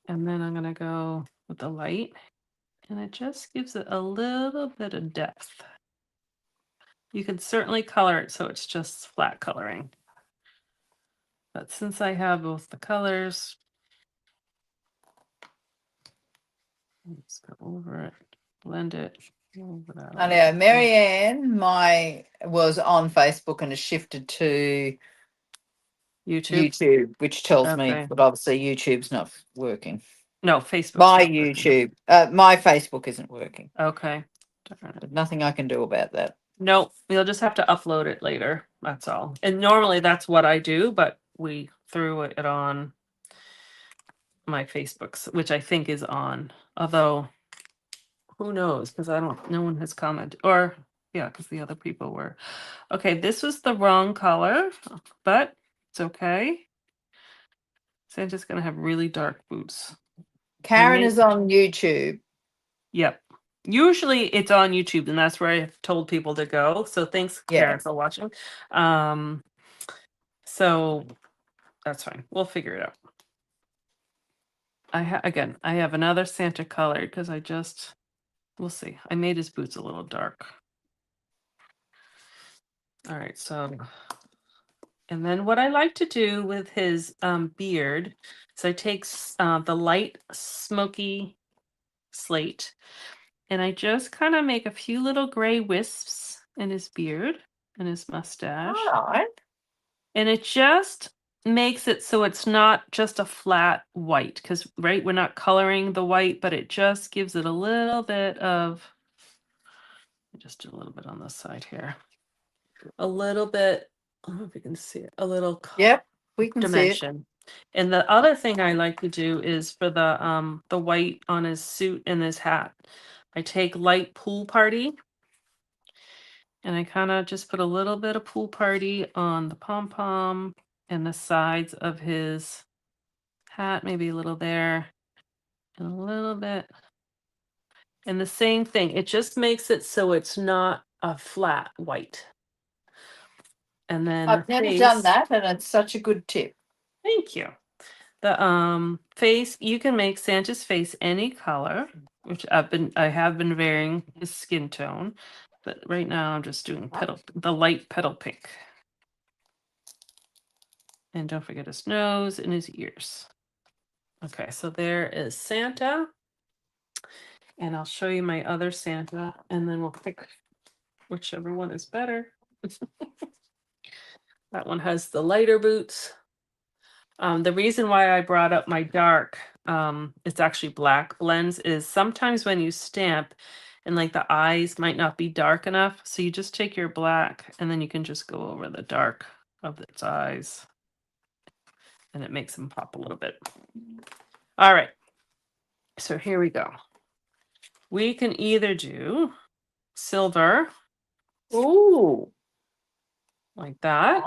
And then I'm going to go with the light, and it just gives it a little bit of depth. You can certainly color it so it's just flat coloring. But since I have both the colors, let's go over it, blend it. Over that a I little know bit more. Marianne, was on Facebook and has shifted to YouTube. YouTube, which tells me Okay. that obviously YouTube's not working. No, Facebook's My not working. YouTube, my Facebook isn't working. Okay. Darn it. There's nothing I can do about that. Nope, you'll just have to upload it later. That's all. And normally that's what I do, but we threw it on my Facebook's, which I think is on. Although, who knows? Because no one has commented. Or, yeah, because the other people were. Okay, this was the wrong color, but it's okay. Santa's going to have really dark boots. Karen is on YouTube. Yep. Usually it's on YouTube, and that's where I've told people to go. So thanks, Yeah. Karen, for watching. Um, so that's fine. We'll figure it out. I have another Santa color because we'll see. I made his boots a little dark. All right, so, and then what I like to do with his beard is I take the light smoky slate, and I just kind of make a few little gray wisps in his beard and his mustache. All right. And it just makes it so it's not just a flat white, because, right, we're not coloring the white, but it just gives it a little bit of, just do a little bit on this side here. A little bit, I don't know if you can see it, a little Yep, we can see it. dimension. And the other thing I like to do is for the white on his suit and his hat, I take light Pool Party, and I kind of just put a little bit of Pool Party on the pom-pom and the sides of his hat, maybe a little there and a little bit. And the same thing, it just makes it so it's not a flat white. And then I've the never face, done that, and it's such a good tip. thank you. The face, you can make Santa's face any color, which I have been varying his skin tone, but right now I'm just doing the light petal pink. And don't forget his nose and his ears. Okay, so there is Santa. And I'll show you my other Santa, and then we'll pick whichever one is better. That one has the lighter boots. The reason why I brought up my dark, it's actually black blends, is sometimes when you stamp and like the eyes might not be dark enough. So you just take your black and then you can just go over the dark of its eyes. And it makes them pop a little bit. All right. So here we go. We can either do silver. Ooh. Like that.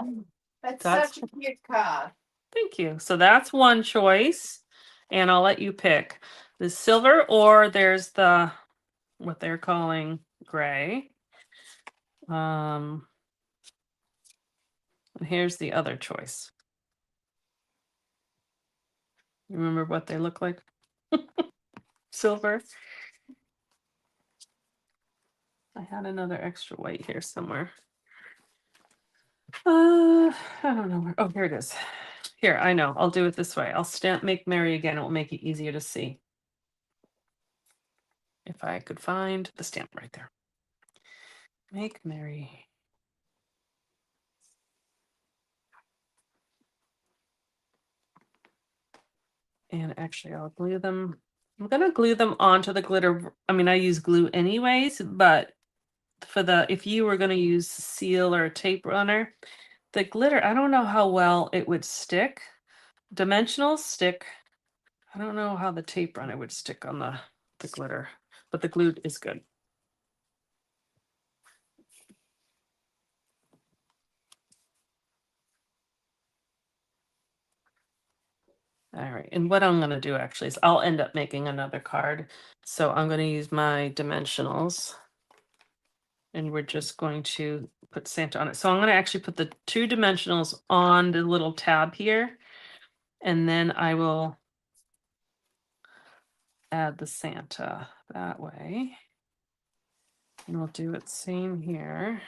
That's That's such a cute card. Thank you. So that's one choice, and I'll let you pick the silver, or there's the what they're calling gray. And here's the other choice. Remember what they look like? Silver. I had another extra white here somewhere. I don't know where. Oh, here it is. Here, I know. I'll do it this way. I'll stamp Make Merry again. It will make it easier to see. If I could find the stamp right there. Make Merry. And actually, I'll glue them. I'm going to glue them onto the glitter. I mean, I use glue anyways, but if you were going to use seal or a tape runner, the glitter, I don't know how well it would stick. Dimensionals stick. I don't know how the tape runner would stick on the glitter. but the glue is good. All right, and what I'm going to do actually is I'll end up making another card. So I'm going to use my dimensionals. And we're just going to put Santa on it. So I'm going to actually put the 2 dimensionals on the little tab here. And then I will add the Santa that way. And we'll do it same here.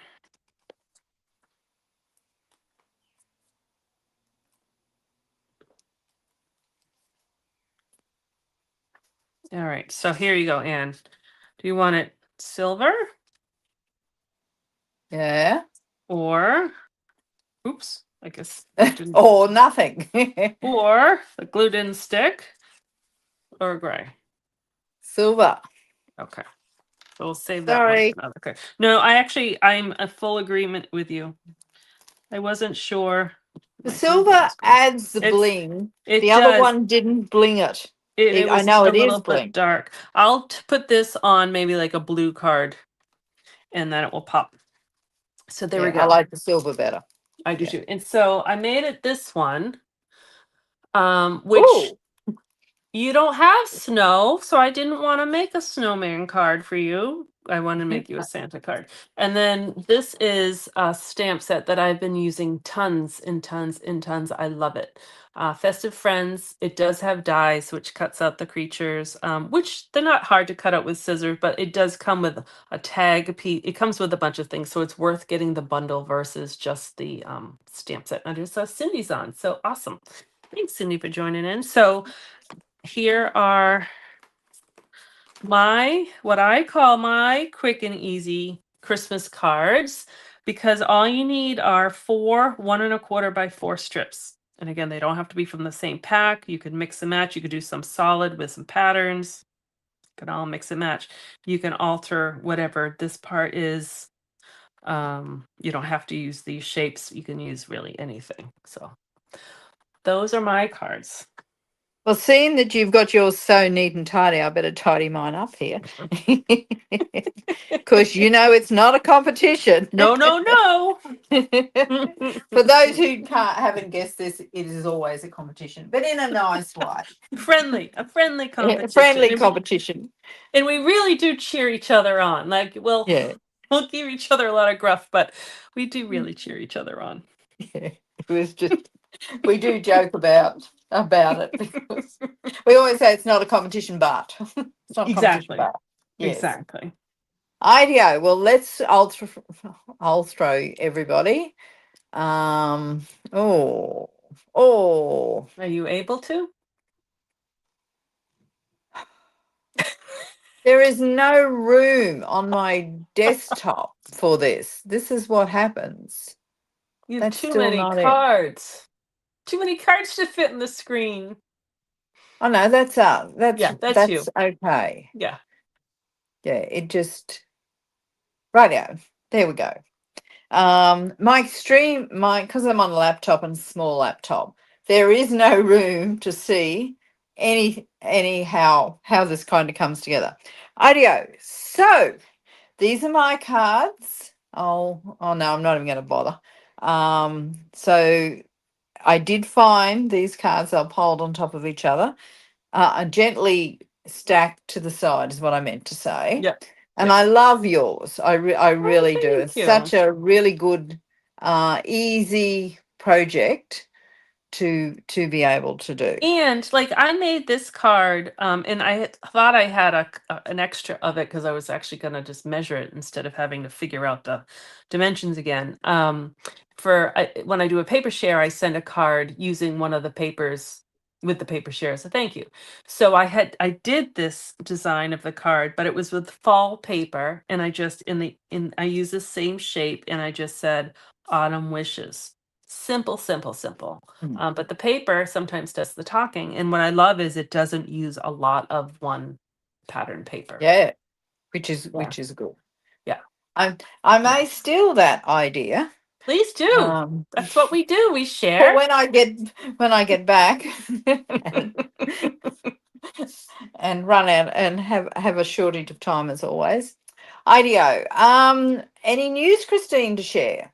All right, so here you go, Anne. Do you want it silver Yeah. or, oops, I guess it didn't, Or nothing. or the glue didn't stick, or gray? Silver. Okay, so we'll save that one Sorry. for another card. No, I'm a full agreement with you. I wasn't sure. The My glue silver gun's going. adds the It's bling. The it other does. one didn't bling it. It I was know a it little is bit bling. dark. I'll put this on maybe like a blue card, and then it will pop. So there we Yeah, I go. like the silver better. I do Yeah. too. And so I made it this one, which Oh, you don't have snow, so I didn't want to make a snowman card for you. I want to make you a Santa card. And then this is a stamp set that I've been using tons and tons and tons. I love it. Festive Friends. It does have dies, which cuts out the creatures, which they're not hard to cut out with scissors, but it does come with a tag piece. It comes with a bunch of things, so it's worth getting the bundle versus just the stamp set. And I just saw Cindy's on, so awesome. Thanks, Cindy, for joining in. So here are what I call my quick and easy Christmas cards, because all you need are 4 1 1/4 by 4 strips. And again, they don't have to be from the same pack. You could mix and match. You could do some solid with some patterns. You can all mix and match. You can alter whatever this part is. You don't have to use these shapes. You can use really anything. So those are my cards. well, seeing that you've got yours so neat and tidy, I better tidy mine up here. Because you know it's not a competition. No, no, no. For those who haven't guessed this, it is always a competition, but in a nice way. A friendly A competition. friendly competition. And we really do cheer each other on. Like, well, Yeah. we'll give each other a lot of gruff, but we do really cheer each other on. Yeah. It was just we do joke about it because we always say it's not a competition, but it's not a competition, Exactly. but yes. Exactly. Ideo. Well, I'll throw everybody. Oh, oh. Are you able to? There is no room on my desktop for this. This is what happens. You have That's too still many not it. cards. Too many cards to fit in the screen. Oh no, that's Yeah, that's you. okay. Yeah. Yeah, it just rightio. There we go. Because I'm on a laptop and small laptop, there is no room to see anyhow how this kind of comes together. Ideo. So these are my cards. Oh no, I'm not even going to bother. So I did find these cards are piled on top of each other, gently stacked to the side is what I meant to say. Yeah. And Yeah. I love yours. I Oh, really do. thank It's you. such a really good, easy project to be able to do. And like I made this card, and thought I had an extra of it because I was actually going to just measure it instead of having to figure out the dimensions again. When I do a paper share, I send a card using one of the papers with the paper share as a thank you. So I did this design of the card, but it was with fall paper, and I just I use the same shape, and I just said autumn wishes. Simple, simple, simple. Mm. But the paper sometimes does the talking. And what I love is it doesn't use a lot of one pattern paper. Yeah, which is Yeah. good. Yeah. I may steal that idea. Please do. That's what we do. We share. For when I get back, and run out and have a shortage of time as always. IDO. Any news, Christine, to share?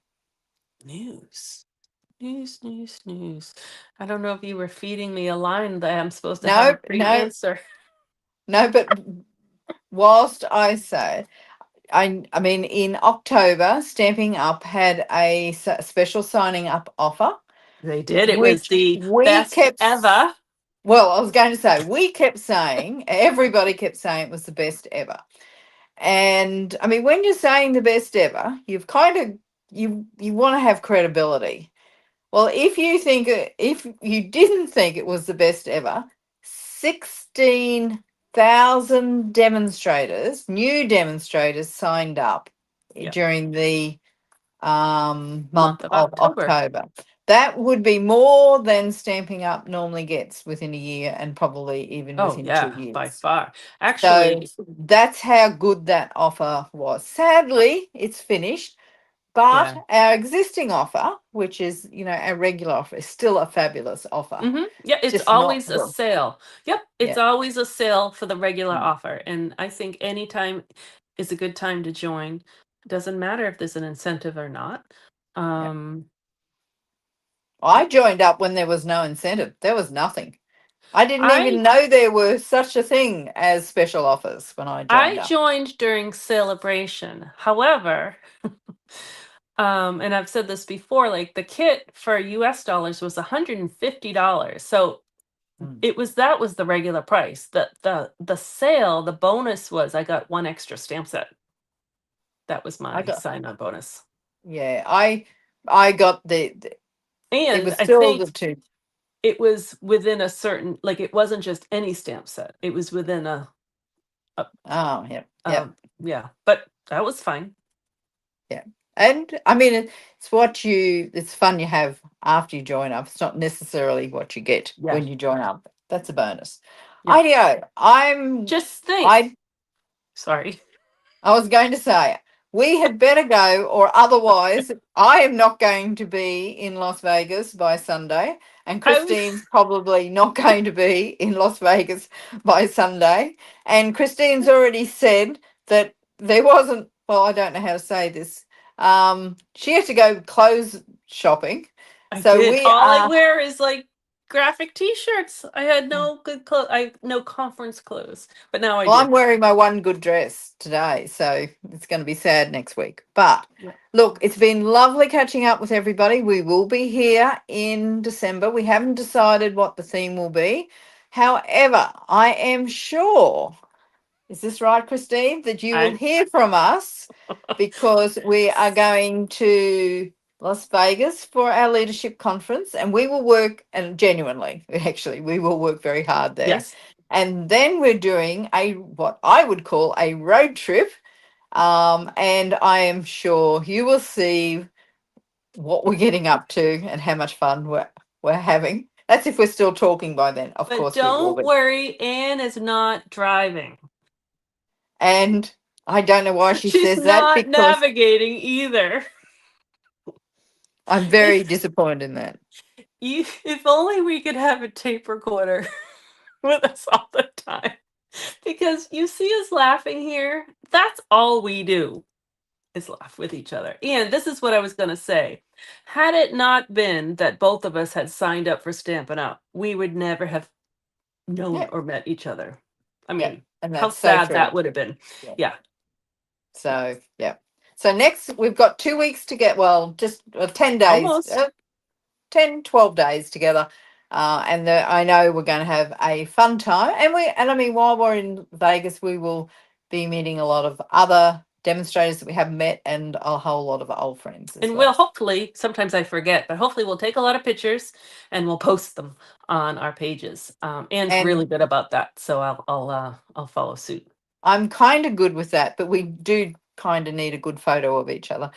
News. News. I don't know if you were feeding me a line that I'm supposed to have a No, no, pre-answer. no. But whilst I say, I mean, in October, Stamping Up had a special signing up offer, They did. It was which the we best kept. ever. Well, I was going to say we kept saying, everybody kept saying it was the best ever. And I mean, when you're saying the best ever, you've kind of you want to have credibility. Well, if you didn't think it was the best ever, 16,000 demonstrators, new demonstrators signed up Yeah, during the month month of of October. October. That would be more than Stamping Up normally gets within a year, and probably even Oh within two yeah, by years. far. So Actually, that's how good that offer was. Sadly, it's finished, but yeah. our existing offer, which is, our regular offer, is still a fabulous offer. Yeah, it's Just not always a well, sale. Yep, it's yeah. always a sale for the regular Mm, offer. And I think any time is a good time to join. Doesn't matter if there's an incentive or not. yeah. Um, I joined up when there was no incentive. There was nothing. I didn't I even know there were such a thing as special offers when I joined I up. joined during celebration. However, and I've said this before, like the kit for US dollars was $150. So Mm. that was the regular price. The sale, the bonus was I got one extra stamp set. That was I my got, sign-on bonus. yeah, I got it And was I still the think two. it was within a certain, like it wasn't just any stamp set. It was within a Oh, yeah, yeah. yeah, but that was fine. Yeah. And I mean, it's fun you have after you join up. It's not necessarily what you get Yeah. when you join up. That's a bonus. Yeah. IDO, Just think. I, Sorry. I was going to say, we had better go, or otherwise, I am not going to be in Las Vegas by Sunday, and I was Christine's probably not going to be in Las Vegas by Sunday. And Christine's already said that there wasn't, well, I don't know how to say this. She had to go clothes shopping. I So did. we All I are. wear is like graphic t-shirts. I had Yeah. no good clothes. I no conference clothes, but now I Well, do. I'm wearing my one good dress today, so it's going to be sad next week. But Yeah. look, it's been lovely catching up with everybody. We will be here in December. We haven't decided what the theme will be. However, I am sure, is this right, Christine, that you will I hear from us because we are going to Las Vegas for our leadership conference, and we will work, and genuinely, actually, we will work very hard there. yes. And then we're doing a what I would call a road trip. And I am sure you will see what we're getting up to and how much fun we're having. That's if we're still talking by then. Of But course we will don't be. worry, Anne is not driving. And I don't know why she She's says that not because navigating either. I'm very If disappointed in that. if only we could have a tape recorder with us all the time. Because you see us laughing here, that's all we do is laugh with each other. And this is what I was going to say. Had it not been that both of us had signed up for Stampin' Up, we would never have known Yeah, or met each other. I yeah. mean, And how that's so sad true. that would have been. Yeah. Yeah. Yeah. So, yeah. So next we've got 2 weeks to get, well, just 10 days, Almost. 10, 12 days together. I know we're going to have a fun time. And I mean, while we're in Vegas, we will be meeting a lot of other demonstrators that we haven't met and a whole lot of old friends as And we'll well. hopefully, sometimes I forget, but hopefully we'll take a lot of pictures and we'll post them on our pages. Anne's really And good about that, so I'll follow suit. I'm kind of good with that, but we do kind of need a good photo of each other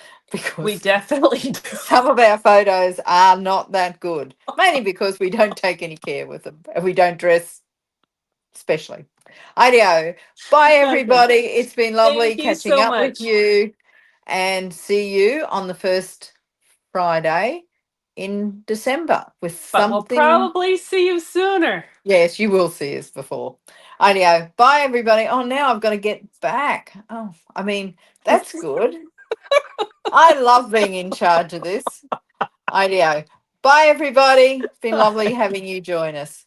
We because definitely do. some of our photos are not that good, mainly because we don't take any care with them and we don't dress specially. IDO. Bye, Okay. everybody. It's been lovely Thank you catching so up with much. you and see you on the first Friday in December with But we'll something. probably see you sooner. Yes, you will see us before. Ideo. Bye, everybody. Oh, now I've got to get back. Oh, I mean, that's good. I love being in charge of this. Ideo. Bye, everybody. It's been lovely having you join us.